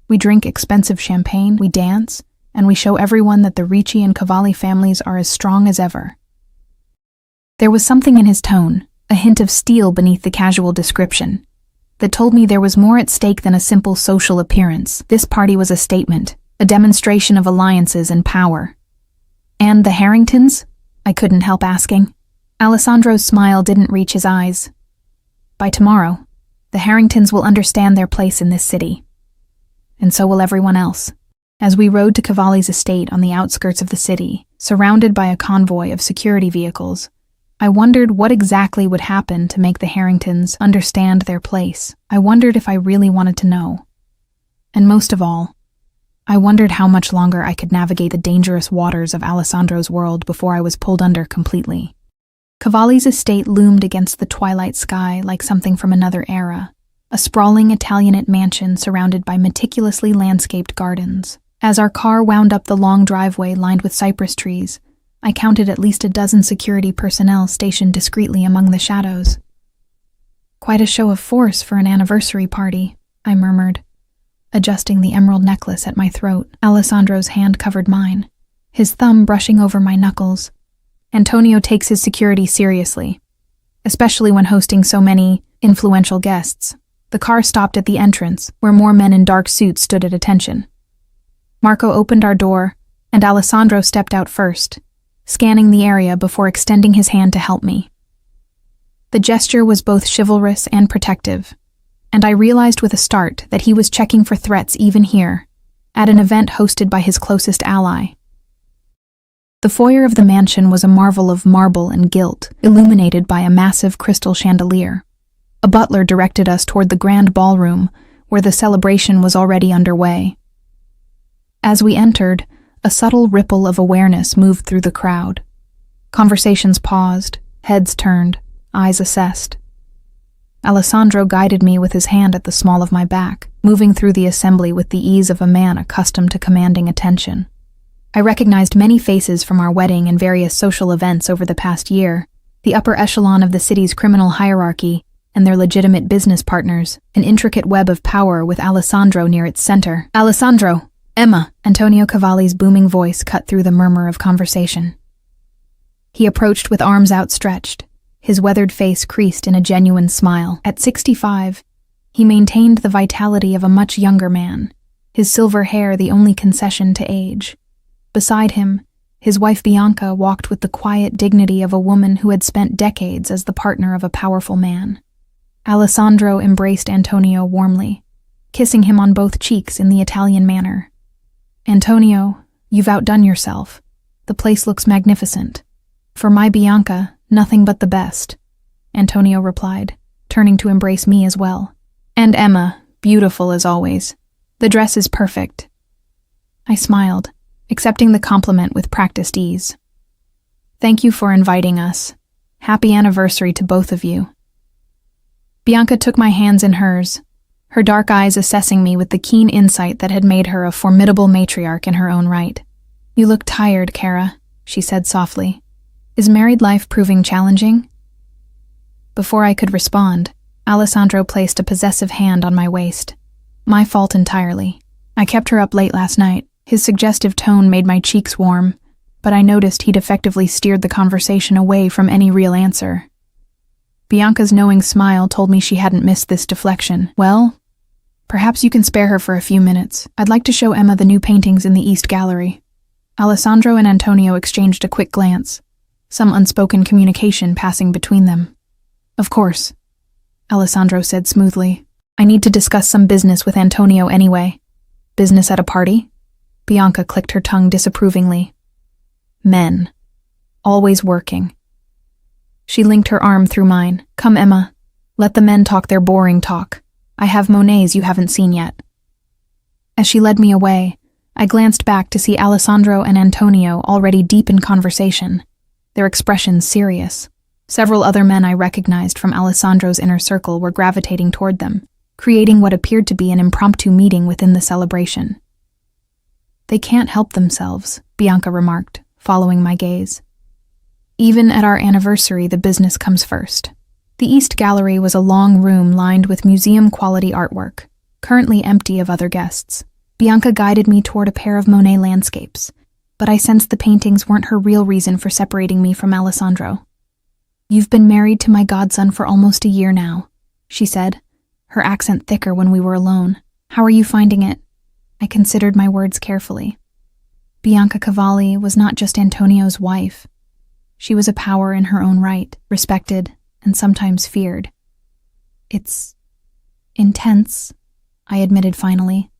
We drink expensive champagne, we dance, and we show everyone that the Ricci and Cavalli families are as strong as ever. There was something in his tone, a hint of steel beneath the casual description, that told me there was more at stake than a simple social appearance. This party was a statement, a demonstration of alliances and power. And the Harringtons? I couldn't help asking. Alessandro's smile didn't reach his eyes. By tomorrow, the Harringtons will understand their place in this city. And so will everyone else. As we rode to Cavalli's estate on the outskirts of the city, surrounded by a convoy of security vehicles, I wondered what exactly would happen to make the Harringtons understand their place. I wondered if I really wanted to know. And most of all, I wondered how much longer I could navigate the dangerous waters of Alessandro's world before I was pulled under completely. Cavalli's estate loomed against the twilight sky like something from another era, a sprawling Italianate mansion surrounded by meticulously landscaped gardens. As our car wound up the long driveway lined with cypress trees, I counted at least a dozen security personnel stationed discreetly among the shadows. Quite a show of force for an anniversary party, I murmured, adjusting the emerald necklace at my throat. Alessandro's hand covered mine, his thumb brushing over my knuckles. Antonio takes his security seriously, especially when hosting so many influential guests. The car stopped at the entrance, where more men in dark suits stood at attention. Marco opened our door, and Alessandro stepped out first, scanning the area before extending his hand to help me. The gesture was both chivalrous and protective, and I realized with a start that he was checking for threats even here, at an event hosted by his closest ally. The foyer of the mansion was a marvel of marble and gilt, illuminated by a massive crystal chandelier. A butler directed us toward the grand ballroom, where the celebration was already underway. As we entered, a subtle ripple of awareness moved through the crowd. Conversations paused, heads turned, eyes assessed. Alessandro guided me with his hand at the small of my back, moving through the assembly with the ease of a man accustomed to commanding attention. I recognized many faces from our wedding and various social events over the past year, the upper echelon of the city's criminal hierarchy and their legitimate business partners, an intricate web of power with Alessandro near its center. "Alessandro! Emma!" Antonio Cavalli's booming voice cut through the murmur of conversation. He approached with arms outstretched, his weathered face creased in a genuine smile. At 65, he maintained the vitality of a much younger man, his silver hair the only concession to age. Beside him, his wife Bianca walked with the quiet dignity of a woman who had spent decades as the partner of a powerful man. Alessandro embraced Antonio warmly, kissing him on both cheeks in the Italian manner. "Antonio, you've outdone yourself. The place looks magnificent. For my Bianca, nothing but the best," Antonio replied, turning to embrace me as well. "And Emma, beautiful as always. The dress is perfect." I smiled, accepting the compliment with practiced ease. "Thank you for inviting us. Happy anniversary to both of you." Bianca took my hands in hers, her dark eyes assessing me with the keen insight that had made her a formidable matriarch in her own right. "You look tired, Cara," she said softly. "Is married life proving challenging?" Before I could respond, Alessandro placed a possessive hand on my waist. My fault entirely. I kept her up late last night. His suggestive tone made my cheeks warm, but I noticed he'd effectively steered the conversation away from any real answer. Bianca's knowing smile told me she hadn't missed this deflection. "Well, perhaps you can spare her for a few minutes. I'd like to show Emma the new paintings in the East Gallery." Alessandro and Antonio exchanged a quick glance, some unspoken communication passing between them. "Of course," Alessandro said smoothly. "I need to discuss some business with Antonio anyway." "Business at a party?" Bianca clicked her tongue disapprovingly. "Men. Always working." She linked her arm through mine. "Come, Emma. Let the men talk their boring talk. I have Monets you haven't seen yet." As she led me away, I glanced back to see Alessandro and Antonio already deep in conversation, their expressions serious. Several other men I recognized from Alessandro's inner circle were gravitating toward them, creating what appeared to be an impromptu meeting within the celebration. "They can't help themselves," Bianca remarked, following my gaze. "Even at our anniversary, the business comes first." The East Gallery was a long room lined with museum-quality artwork, currently empty of other guests. Bianca guided me toward a pair of Monet landscapes, but I sensed the paintings weren't her real reason for separating me from Alessandro. "You've been married to my godson for almost a year now," she said, her accent thicker when we were alone. "How are you finding it?" I considered my words carefully. Bianca Cavalli was not just Antonio's wife. She was a power in her own right, respected and sometimes feared. "It's intense," I admitted finally.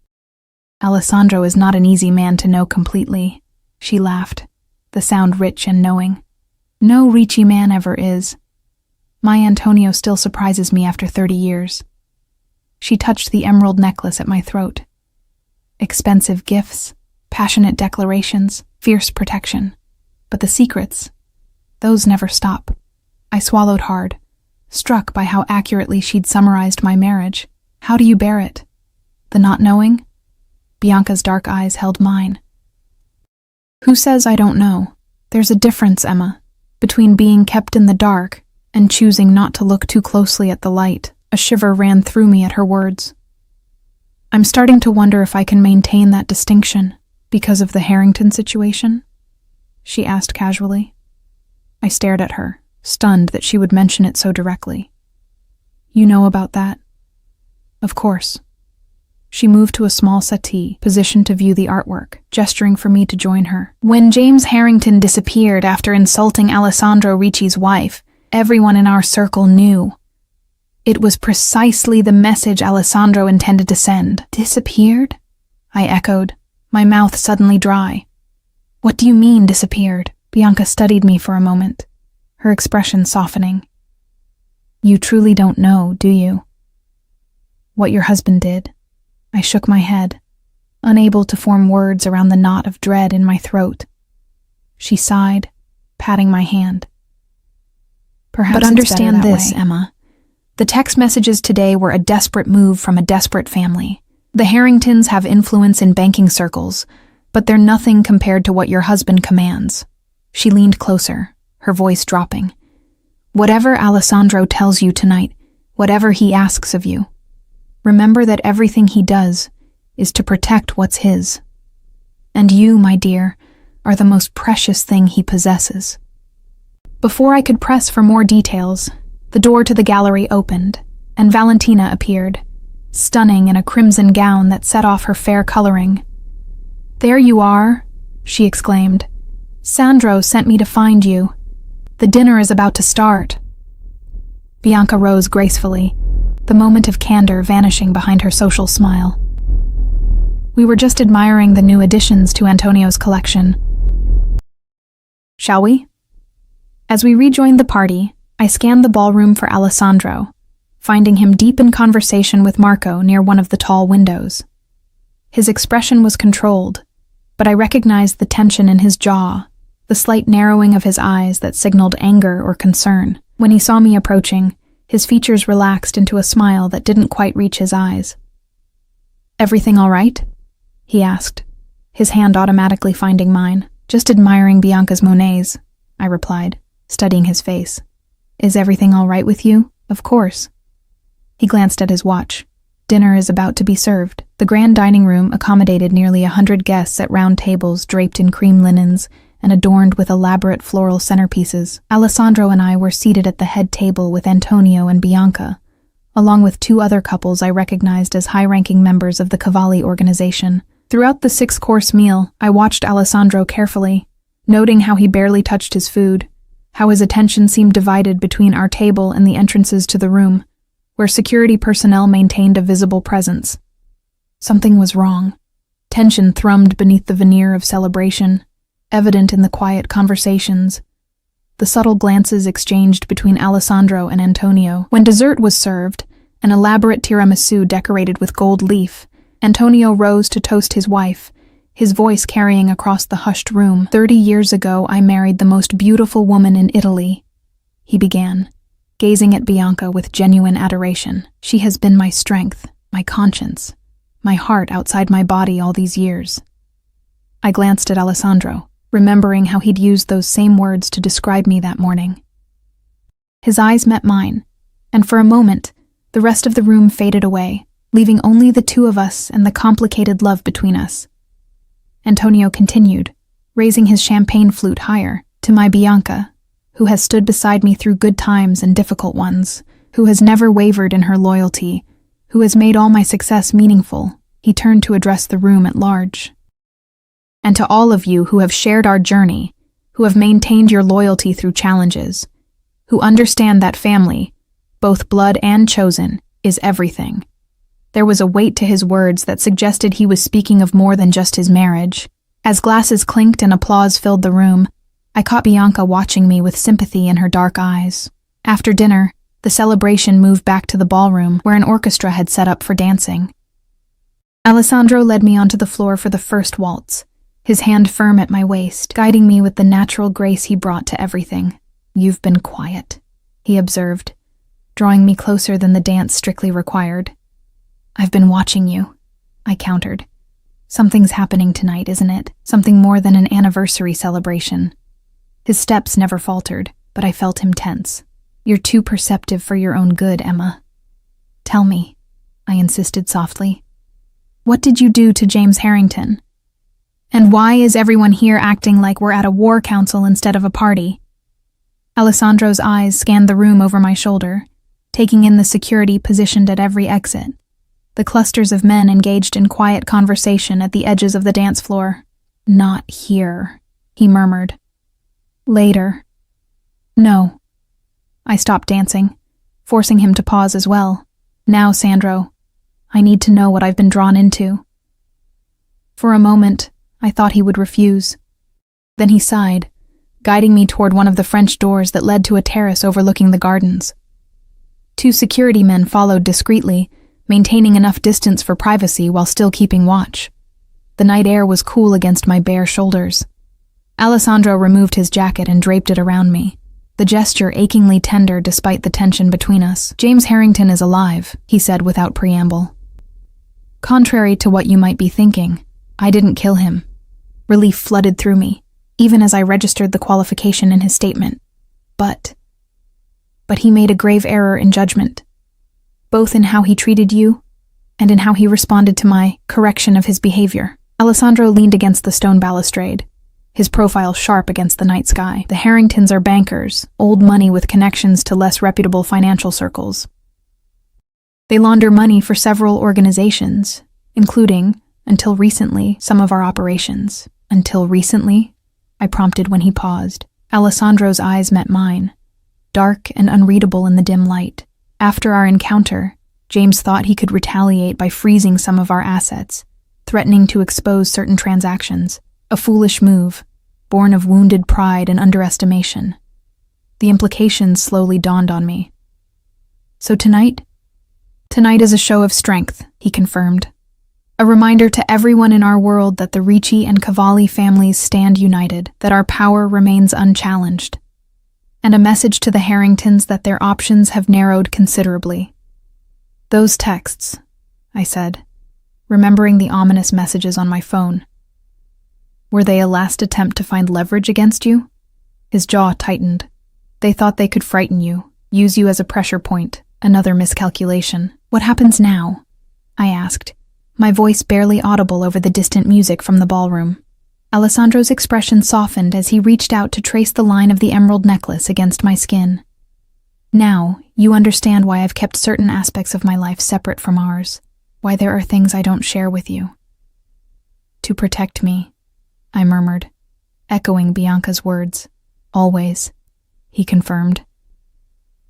"Alessandro is not an easy man to know completely," she laughed, the sound rich and knowing. "No Ricci man ever is. My Antonio still surprises me after 30 years. She touched the emerald necklace at my throat. Expensive gifts, passionate declarations, fierce protection. But the secrets, those never stop. I swallowed hard, struck by how accurately she'd summarized my marriage. "How do you bear it? The not knowing?" Bianca's dark eyes held mine. "Who says I don't know? There's a difference, Emma, between being kept in the dark and choosing not to look too closely at the light." A shiver ran through me at her words. "I'm starting to wonder if I can maintain that distinction because of the Harrington situation?" she asked casually. I stared at her, stunned that she would mention it so directly. "You know about that?" "Of course." She moved to a small settee, positioned to view the artwork, gesturing for me to join her. "When James Harrington disappeared after insulting Alessandro Ricci's wife, everyone in our circle knew. It was precisely the message Alessandro intended to send." "Disappeared?" I echoed, my mouth suddenly dry. "What do you mean, disappeared?" Bianca studied me for a moment, her expression softening. "You truly don't know, do you? What your husband did?" I shook my head, unable to form words around the knot of dread in my throat. She sighed, patting my hand. "Perhaps but understand this, Emma. The text messages today were a desperate move from a desperate family. The Harringtons have influence in banking circles, but they're nothing compared to what your husband commands. She leaned closer, her voice dropping. Whatever Alessandro tells you tonight, whatever he asks of you, remember that everything he does is to protect what's his. And you, my dear, are the most precious thing he possesses. Before I could press for more details, the door to the gallery opened, and Valentina appeared, stunning in a crimson gown that set off her fair coloring. "There you are," she exclaimed. "Sandro sent me to find you. The dinner is about to start." Bianca rose gracefully, the moment of candor vanishing behind her social smile. "We were just admiring the new additions to Antonio's collection. Shall we?" As we rejoined the party, I scanned the ballroom for Alessandro, finding him deep in conversation with Marco near one of the tall windows. His expression was controlled, but I recognized the tension in his jaw, the slight narrowing of his eyes that signaled anger or concern. When he saw me approaching, his features relaxed into a smile that didn't quite reach his eyes. "Everything all right?" he asked, his hand automatically finding mine. "Just admiring Bianca's Monets," I replied, studying his face. "Is everything all right with you?" "Of course." He glanced at his watch. Dinner is about to be served. The grand dining room accommodated nearly 100 guests at round tables draped in cream linens and adorned with elaborate floral centerpieces. Alessandro and I were seated at the head table with Antonio and Bianca, along with two other couples I recognized as high-ranking members of the Cavalli organization. Throughout the 6-course meal, I watched Alessandro carefully, noting how he barely touched his food, how his attention seemed divided between our table and the entrances to the room, where security personnel maintained a visible presence. Something was wrong. Tension thrummed beneath the veneer of celebration, evident in the quiet conversations, the subtle glances exchanged between Alessandro and Antonio. When dessert was served, an elaborate tiramisu decorated with gold leaf, Antonio rose to toast his wife, his voice carrying across the hushed room. "30 years ago, I married the most beautiful woman in Italy," he began, gazing at Bianca with genuine adoration. "She has been my strength, my conscience, my heart outside my body all these years." I glanced at Alessandro, remembering how he'd used those same words to describe me that morning. His eyes met mine, and for a moment, the rest of the room faded away, leaving only the two of us and the complicated love between us. Antonio continued, raising his champagne flute higher. "To my Bianca, who has stood beside me through good times and difficult ones, who has never wavered in her loyalty, who has made all my success meaningful," he turned to address the room at large. "And to all of you who have shared our journey, who have maintained your loyalty through challenges, who understand that family, both blood and chosen, is everything." There was a weight to his words that suggested he was speaking of more than just his marriage. As glasses clinked and applause filled the room, I caught Bianca watching me with sympathy in her dark eyes. After dinner, the celebration moved back to the ballroom where an orchestra had set up for dancing. Alessandro led me onto the floor for the first waltz, his hand firm at my waist, guiding me with the natural grace he brought to everything. "You've been quiet," he observed, drawing me closer than the dance strictly required. "I've been watching you," I countered. "Something's happening tonight, isn't it? Something more than an anniversary celebration." His steps never faltered, but I felt him tense. "You're too perceptive for your own good, Emma." "Tell me," I insisted softly. "What did you do to James Harrington? And why is everyone here acting like we're at a war council instead of a party?" Alessandro's eyes scanned the room over my shoulder, taking in the security positioned at every exit. The clusters of men engaged in quiet conversation at the edges of the dance floor. "Not here," he murmured. "Later." "No." I stopped dancing, forcing him to pause as well. "Now, Sandro, I need to know what I've been drawn into." For a moment, I thought he would refuse. Then he sighed, guiding me toward one of the French doors that led to a terrace overlooking the gardens. 2 security men followed discreetly, maintaining enough distance for privacy while still keeping watch. The night air was cool against my bare shoulders. Alessandro removed his jacket and draped it around me, the gesture achingly tender despite the tension between us. "James Harrington is alive," he said without preamble. "Contrary to what you might be thinking, I didn't kill him." Relief flooded through me, even as I registered the qualification in his statement. But he made a grave error in judgment, both in how he treated you and in how he responded to my correction of his behavior. Alessandro leaned against the stone balustrade, his profile sharp against the night sky. "The Harringtons are bankers, old money with connections to less reputable financial circles. They launder money for several organizations, including, until recently, some of our operations." "Until recently?" I prompted when he paused. Alessandro's eyes met mine, dark and unreadable in the dim light. "After our encounter, James thought he could retaliate by freezing some of our assets, threatening to expose certain transactions. A foolish move, born of wounded pride and underestimation. The implications slowly dawned on me. "So tonight?" "Tonight is a show of strength," he confirmed. "A reminder to everyone in our world that the Ricci and Cavalli families stand united, that our power remains unchallenged. And a message to the Harringtons that their options have narrowed considerably." "Those texts," I said, remembering the ominous messages on my phone. "Were they a last attempt to find leverage against you?" His jaw tightened. "They thought they could frighten you, use you as a pressure point, another miscalculation." "What happens now?" I asked, my voice barely audible over the distant music from the ballroom. Alessandro's expression softened as he reached out to trace the line of the emerald necklace against my skin. "Now, you understand why I've kept certain aspects of my life separate from ours, why there are things I don't share with you." "To protect me," I murmured, echoing Bianca's words. "Always," he confirmed.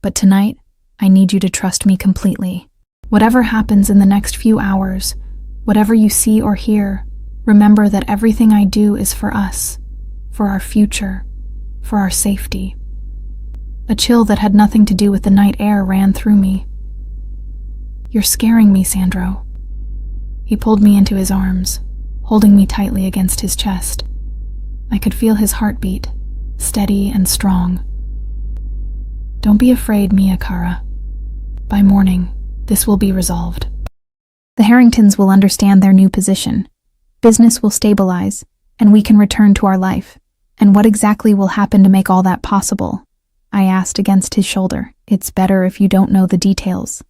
"But tonight, I need you to trust me completely. Whatever happens in the next few hours, whatever you see or hear, remember that everything I do is for us, for our future, for our safety." A chill that had nothing to do with the night air ran through me. "You're scaring me, Sandro." He pulled me into his arms, holding me tightly against his chest. I could feel his heartbeat, steady and strong. "Don't be afraid, Mia Cara. By morning, this will be resolved. The Harringtons will understand their new position. Business will stabilize, and we can return to our life. And what exactly will happen to make all that possible?" I asked against his shoulder. "It's better if you don't know the details,"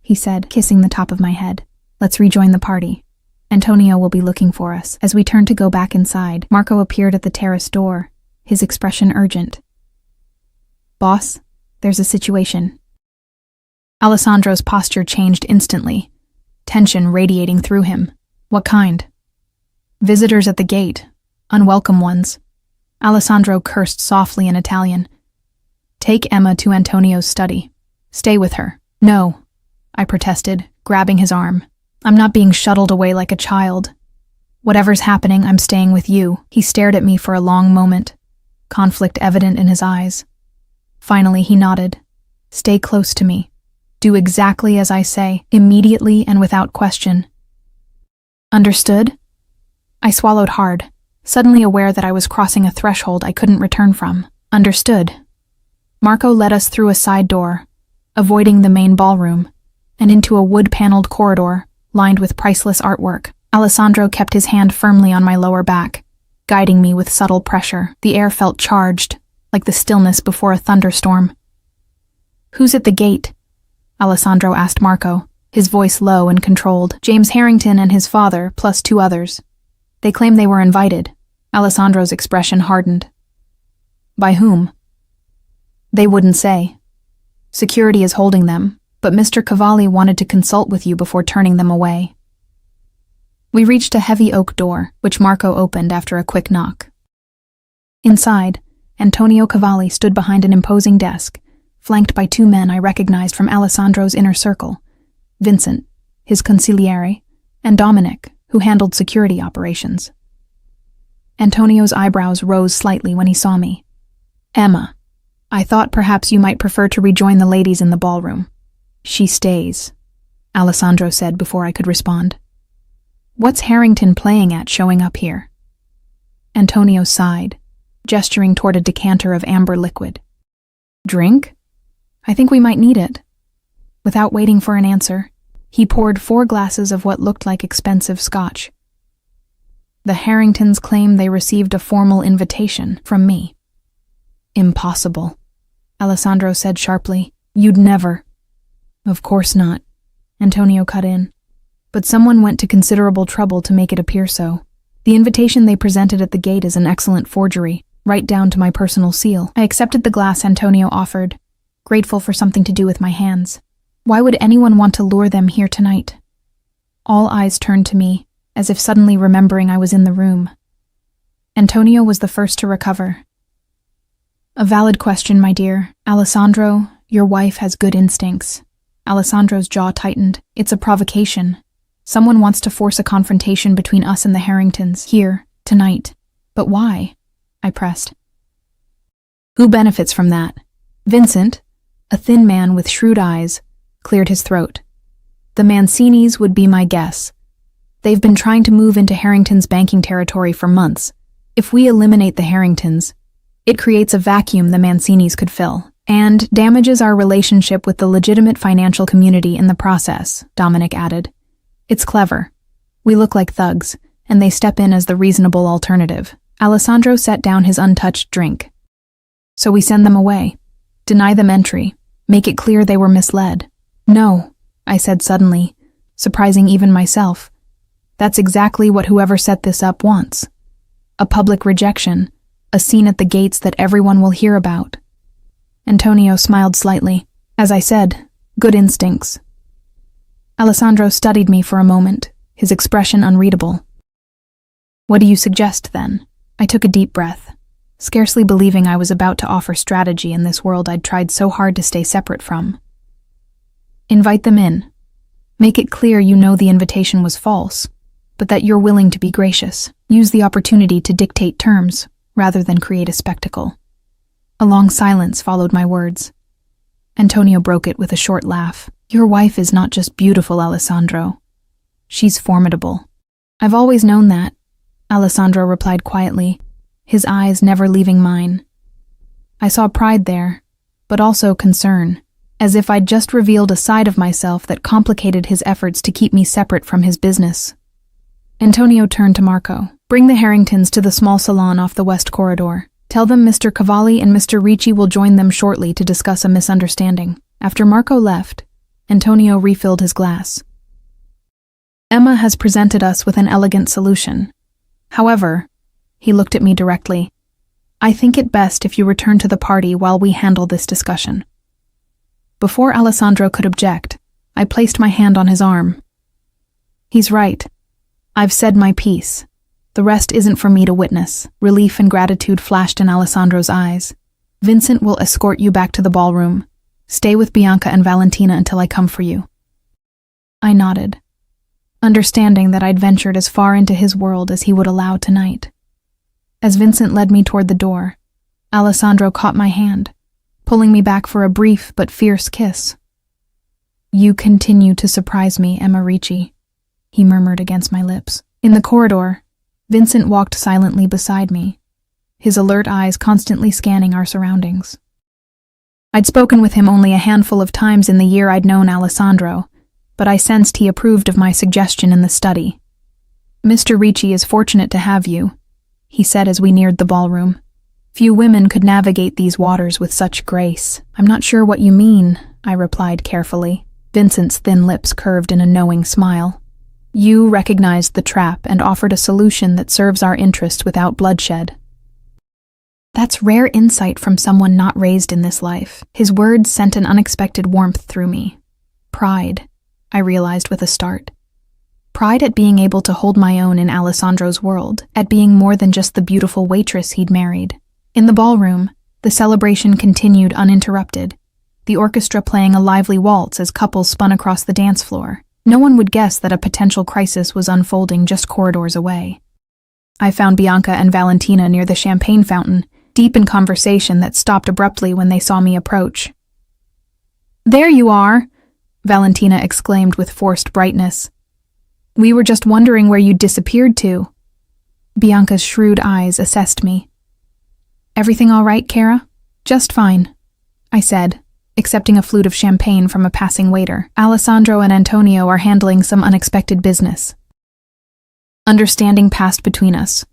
he said, kissing the top of my head. "Let's rejoin the party. Antonio will be looking for us." As we turned to go back inside, Marco appeared at the terrace door, his expression urgent. "Boss, there's a situation." Alessandro's posture changed instantly, tension radiating through him. "What kind?" "Visitors at the gate. Unwelcome ones." Alessandro cursed softly in Italian. "Take Emma to Antonio's study. Stay with her." "No," I protested, grabbing his arm. "I'm not being shuttled away like a child. Whatever's happening, I'm staying with you." He stared at me for a long moment, conflict evident in his eyes. Finally, he nodded. "Stay close to me. Do exactly as I say, immediately and without question." "Understood?" I swallowed hard, suddenly aware that I was crossing a threshold I couldn't return from. "Understood." Marco led us through a side door, avoiding the main ballroom, and into a wood-paneled corridor lined with priceless artwork. Alessandro kept his hand firmly on my lower back, guiding me with subtle pressure. The air felt charged, like the stillness before a thunderstorm. "Who's at the gate?" Alessandro asked Marco, his voice low and controlled. "James Harrington and his father, plus 2 others. They claim they were invited." Alessandro's expression hardened. "By whom?" "They wouldn't say. Security is holding them, but Mr. Cavalli wanted to consult with you before turning them away." We reached a heavy oak door, which Marco opened after a quick knock. Inside, Antonio Cavalli stood behind an imposing desk, flanked by 2 men I recognized from Alessandro's inner circle: Vincent, his consigliere, and Dominic, who handled security operations. Antonio's eyebrows rose slightly when he saw me. "Emma, I thought perhaps you might prefer to rejoin the ladies in the ballroom." "She stays," Alessandro said before I could respond. "What's Harrington playing at showing up here?" Antonio sighed, gesturing toward a decanter of amber liquid. Drink? I think we might need it. Without waiting for an answer, he poured 4 glasses of what looked like expensive scotch. The Harringtons claim they received a formal invitation from me. Impossible, Alessandro said sharply. You'd never. Of course not, Antonio cut in. But someone went to considerable trouble to make it appear so. The invitation they presented at the gate is an excellent forgery, right down to my personal seal. I accepted the glass Antonio offered, grateful for something to do with my hands. Why would anyone want to lure them here tonight? All eyes turned to me, as if suddenly remembering I was in the room. Antonio was the first to recover. A valid question, my dear. Alessandro, your wife has good instincts. Alessandro's jaw tightened. It's a provocation. Someone wants to force a confrontation between us and the Harringtons, here, tonight. But why? I pressed. Who benefits from that? Vincent, a thin man with shrewd eyes, cleared his throat. The Mancinis would be my guess. They've been trying to move into Harrington's banking territory for months. If we eliminate the Harringtons, it creates a vacuum the Mancinis could fill, and damages our relationship with the legitimate financial community in the process, Dominic added. It's clever. We look like thugs, and they step in as the reasonable alternative. Alessandro set down his untouched drink. So we send them away. Deny them entry. Make it clear they were misled. No, I said suddenly, surprising even myself. That's exactly what whoever set this up wants. A public rejection, a scene at the gates that everyone will hear about. Antonio smiled slightly. As I said, good instincts. Alessandro studied me for a moment, his expression unreadable. What do you suggest, then? I took a deep breath, scarcely believing I was about to offer strategy in this world I'd tried so hard to stay separate from. Invite them in. Make it clear you know the invitation was false, but that you're willing to be gracious. Use the opportunity to dictate terms, rather than create a spectacle. A long silence followed my words. Antonio broke it with a short laugh. Your wife is not just beautiful, Alessandro. She's formidable. I've always known that, Alessandro replied quietly, his eyes never leaving mine. I saw pride there, but also concern, as if I'd just revealed a side of myself that complicated his efforts to keep me separate from his business. Antonio turned to Marco. Bring the Harringtons to the small salon off the west corridor. Tell them Mr. Cavalli and Mr. Ricci will join them shortly to discuss a misunderstanding. After Marco left, Antonio refilled his glass. Emma has presented us with an elegant solution. However, he looked at me directly. I think it best if you return to the party while we handle this discussion. Before Alessandro could object, I placed my hand on his arm. He's right. I've said my piece. The rest isn't for me to witness. Relief and gratitude flashed in Alessandro's eyes. Vincent will escort you back to the ballroom. Stay with Bianca and Valentina until I come for you. I nodded, understanding that I'd ventured as far into his world as he would allow tonight. As Vincent led me toward the door, Alessandro caught my hand, pulling me back for a brief but fierce kiss. You continue to surprise me, Emma Ricci, he murmured against my lips. In the corridor, Vincent walked silently beside me, his alert eyes constantly scanning our surroundings. I'd spoken with him only a handful of times in the year I'd known Alessandro, but I sensed he approved of my suggestion in the study. Mr. Ricci is fortunate to have you, he said as we neared the ballroom. Few women could navigate these waters with such grace. I'm not sure what you mean, I replied carefully. Vincent's thin lips curved in a knowing smile. You recognized the trap and offered a solution that serves our interests without bloodshed. That's rare insight from someone not raised in this life. His words sent an unexpected warmth through me. Pride, I realized with a start. Pride at being able to hold my own in Alessandro's world, at being more than just the beautiful waitress he'd married. In the ballroom, the celebration continued uninterrupted, the orchestra playing a lively waltz as couples spun across the dance floor. No one would guess that a potential crisis was unfolding just corridors away. I found Bianca and Valentina near the champagne fountain, deep in conversation that stopped abruptly when they saw me approach. There you are, Valentina exclaimed with forced brightness. We were just wondering where you'd disappeared to. Bianca's shrewd eyes assessed me. Everything all right, Kara? Just fine, I said, accepting a flute of champagne from a passing waiter. Alessandro and Antonio are handling some unexpected business. Understanding passed between us.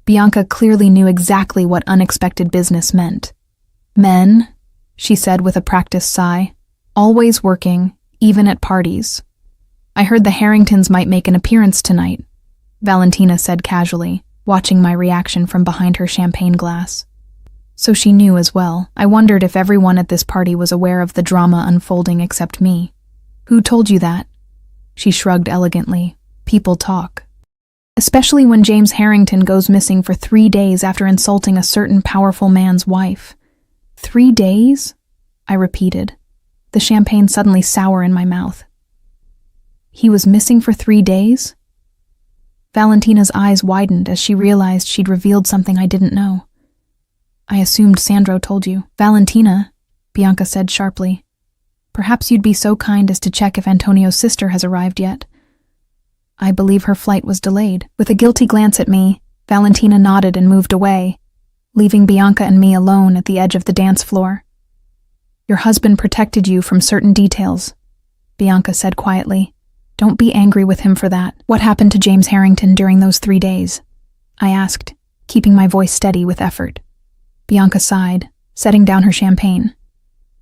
Bianca clearly knew exactly what unexpected business meant. Men, she said with a practiced sigh, always working, even at parties. I heard the Harringtons might make an appearance tonight, Valentina said casually, watching my reaction from behind her champagne glass. So she knew as well. I wondered if everyone at this party was aware of the drama unfolding except me. Who told you that? She shrugged elegantly. People talk. Especially when James Harrington goes missing for 3 days after insulting a certain powerful man's wife. 3 days? I repeated, the champagne suddenly sour in my mouth. He was missing for 3 days? Valentina's eyes widened as she realized she'd revealed something I didn't know. I assumed Sandro told you. Valentina, Bianca said sharply. Perhaps you'd be so kind as to check if Antonio's sister has arrived yet. I believe her flight was delayed. With a guilty glance at me, Valentina nodded and moved away, leaving Bianca and me alone at the edge of the dance floor. Your husband protected you from certain details, Bianca said quietly. Don't be angry with him for that. What happened to James Harrington during those 3 days? I asked, keeping my voice steady with effort. Bianca sighed, setting down her champagne.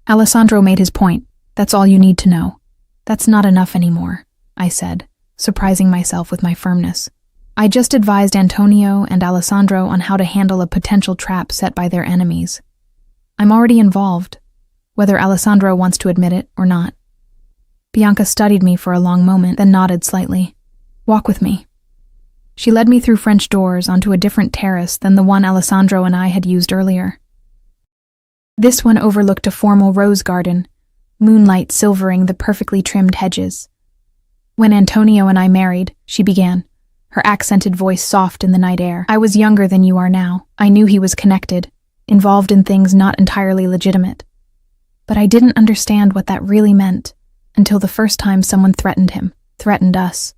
Alessandro made his point. That's all you need to know. That's not enough anymore, I said, surprising myself with my firmness. I just advised Antonio and Alessandro on how to handle a potential trap set by their enemies. I'm already involved, whether Alessandro wants to admit it or not. Bianca studied me for a long moment, then nodded slightly. Walk with me. She led me through French doors onto a different terrace than the one Alessandro and I had used earlier. This one overlooked a formal rose garden, moonlight silvering the perfectly trimmed hedges. When Antonio and I married, she began, her accented voice soft in the night air. I was younger than you are now. I knew he was connected, involved in things not entirely legitimate. But I didn't understand what that really meant until the first time someone threatened him, threatened us.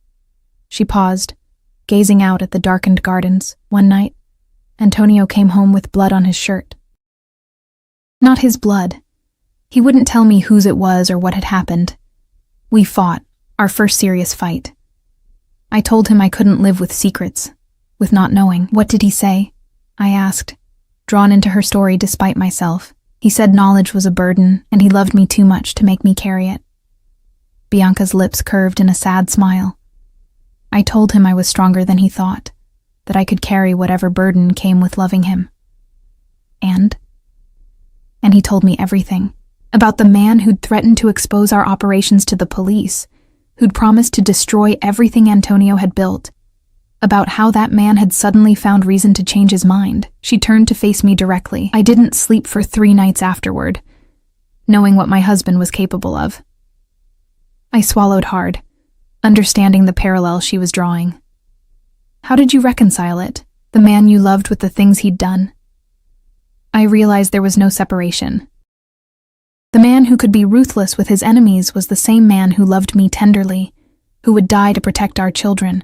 She paused, gazing out at the darkened gardens. One night, Antonio came home with blood on his shirt. Not his blood. He wouldn't tell me whose it was or what had happened. We fought, our first serious fight. I told him I couldn't live with secrets, with not knowing. What did he say? I asked, drawn into her story despite myself. He said knowledge was a burden, and he loved me too much to make me carry it. Bianca's lips curved in a sad smile. I told him I was stronger than he thought, that I could carry whatever burden came with loving him. And he told me everything. About the man who'd threatened to expose our operations to the police, who'd promised to destroy everything Antonio had built. About how that man had suddenly found reason to change his mind. She turned to face me directly. I didn't sleep for 3 nights afterward, knowing what my husband was capable of. I swallowed hard, understanding the parallel she was drawing. How did you reconcile it, the man you loved with the things he'd done? I realized there was no separation. The man who could be ruthless with his enemies was the same man who loved me tenderly, who would die to protect our children,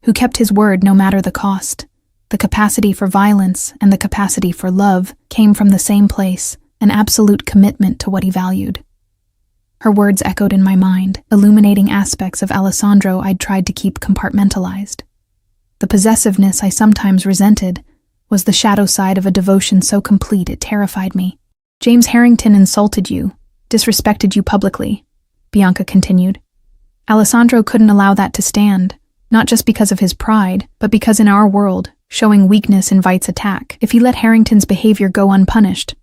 who kept his word no matter the cost. The capacity for violence and the capacity for love came from the same place, an absolute commitment to what he valued. Her words echoed in my mind, illuminating aspects of Alessandro I'd tried to keep compartmentalized. The possessiveness I sometimes resented was the shadow side of a devotion so complete it terrified me. James Harrington insulted you, disrespected you publicly, Bianca continued. Alessandro couldn't allow that to stand, not just because of his pride, but because in our world, showing weakness invites attack. If he let Harrington's behavior go unpunished,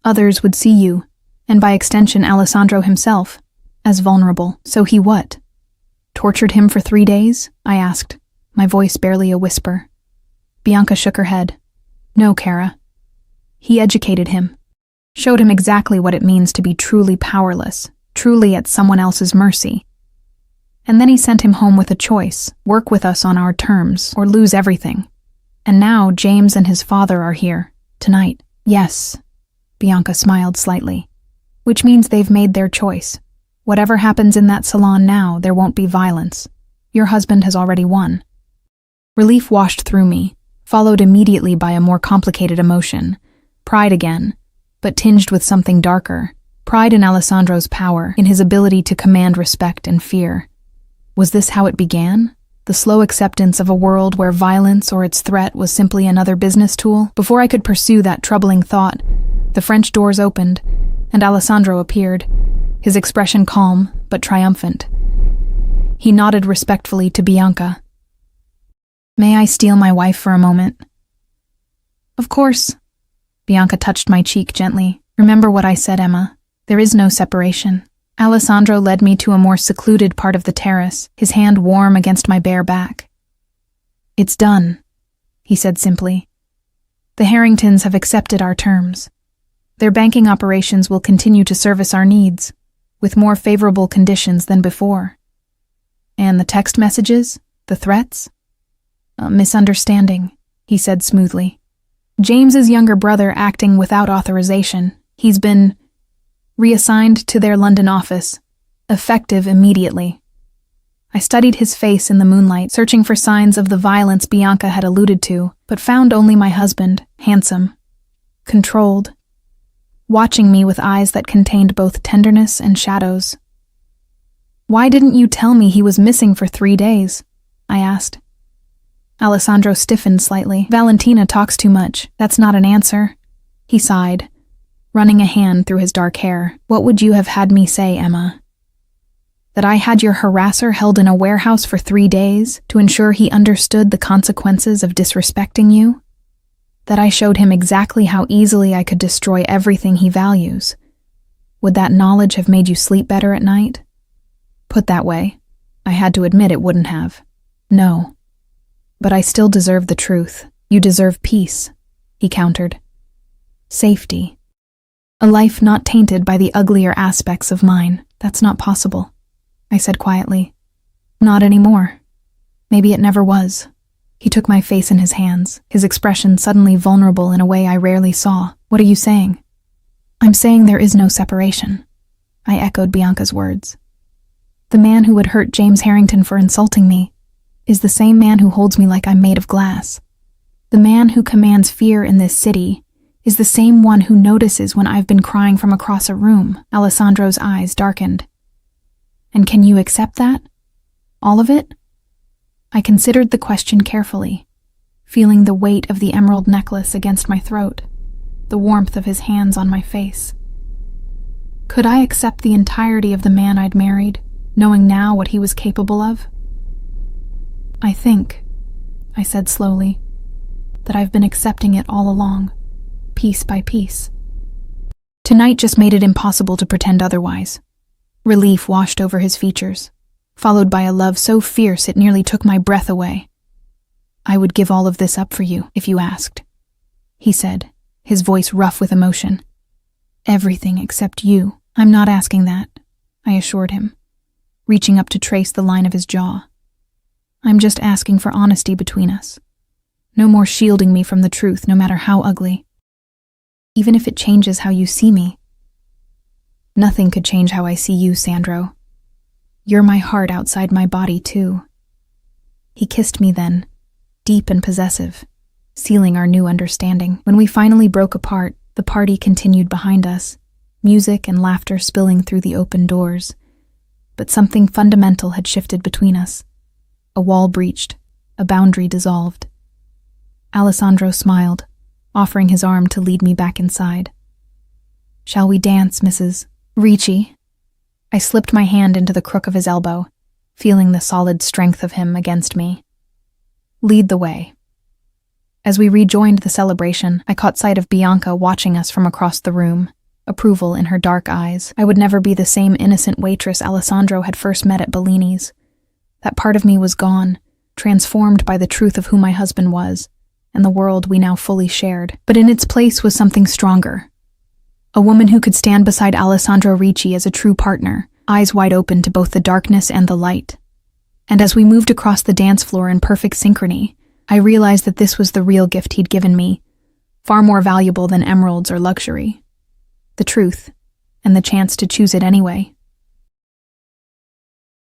others would see you, and by extension Alessandro himself, as vulnerable. So he what? Tortured him for 3 days? I asked, my voice barely a whisper. Bianca shook her head. No, Kara. He educated him, showed him exactly what it means to be truly powerless, truly at someone else's mercy. And then he sent him home with a choice, work with us on our terms, or lose everything. And now James and his father are here, tonight. Yes, Bianca smiled slightly. Which means they've made their choice. Whatever happens in that salon now, there won't be violence. Your husband has already won. Relief washed through me, followed immediately by a more complicated emotion. Pride again, but tinged with something darker. Pride in Alessandro's power, in his ability to command respect and fear. Was this how it began? The slow acceptance of a world where violence or its threat was simply another business tool? Before I could pursue that troubling thought, the French doors opened, and Alessandro appeared, his expression calm but triumphant. He nodded respectfully to Bianca. "May I steal my wife for a moment?" "Of course." Bianca touched my cheek gently. "Remember what I said, Emma. There is no separation." Alessandro led me to a more secluded part of the terrace, his hand warm against my bare back. "It's done," he said simply. "The Harringtons have accepted our terms. Their banking operations will continue to service our needs, with more favorable conditions than before." "And the text messages? The threats?" "A misunderstanding," he said smoothly. "James's younger brother acting without authorization. He's been reassigned to their London office, effective immediately." I studied his face in the moonlight, searching for signs of the violence Bianca had alluded to, but found only my husband, handsome, controlled, watching me with eyes that contained both tenderness and shadows. "Why didn't you tell me he was missing for 3 days?" I asked. Alessandro stiffened slightly. "Valentina talks too much. That's not an answer." He sighed, running a hand through his dark hair. "What would you have had me say, Emma? That I had your harasser held in a warehouse for 3 days to ensure he understood the consequences of disrespecting you? That I showed him exactly how easily I could destroy everything he values? Would that knowledge have made you sleep better at night?" Put that way, I had to admit it wouldn't have. "No. But I still deserve the truth. You deserve peace," he countered. "Safety. A life not tainted by the uglier aspects of mine. That's not possible," I said quietly. "Not anymore. Maybe it never was." He took my face in his hands, his expression suddenly vulnerable in a way I rarely saw. "What are you saying?" "I'm saying there is no separation," I echoed Bianca's words. "The man who would hurt James Harrington for insulting me is the same man who holds me like I'm made of glass. The man who commands fear in this city is the same one who notices when I've been crying from across a room." Alessandro's eyes darkened. "And can you accept that? All of it?" I considered the question carefully, feeling the weight of the emerald necklace against my throat, the warmth of his hands on my face. Could I accept the entirety of the man I'd married, knowing now what he was capable of? "I think," I said slowly, "that I've been accepting it all along, piece by piece." Tonight just made it impossible to pretend otherwise. Relief washed over his features, followed by a love so fierce it nearly took my breath away. "I would give all of this up for you, if you asked," he said, his voice rough with emotion. "Everything except you." "I'm not asking that," I assured him, reaching up to trace the line of his jaw. "I'm just asking for honesty between us. No more shielding me from the truth, no matter how ugly. Even if it changes how you see me." "Nothing could change how I see you, Sandro. You're my heart outside my body, too." He kissed me then, deep and possessive, sealing our new understanding. When we finally broke apart, the party continued behind us, music and laughter spilling through the open doors. But something fundamental had shifted between us. A wall breached, a boundary dissolved. Alessandro smiled, offering his arm to lead me back inside. "Shall we dance, Mrs. Ricci?" I slipped my hand into the crook of his elbow, feeling the solid strength of him against me. "Lead the way." As we rejoined the celebration, I caught sight of Bianca watching us from across the room, approval in her dark eyes. I would never be the same innocent waitress Alessandro had first met at Bellini's. That part of me was gone, transformed by the truth of who my husband was, and the world we now fully shared. But in its place was something stronger. A woman who could stand beside Alessandro Ricci as a true partner, eyes wide open to both the darkness and the light. And as we moved across the dance floor in perfect synchrony, I realized that this was the real gift he'd given me, far more valuable than emeralds or luxury. The truth, and the chance to choose it anyway.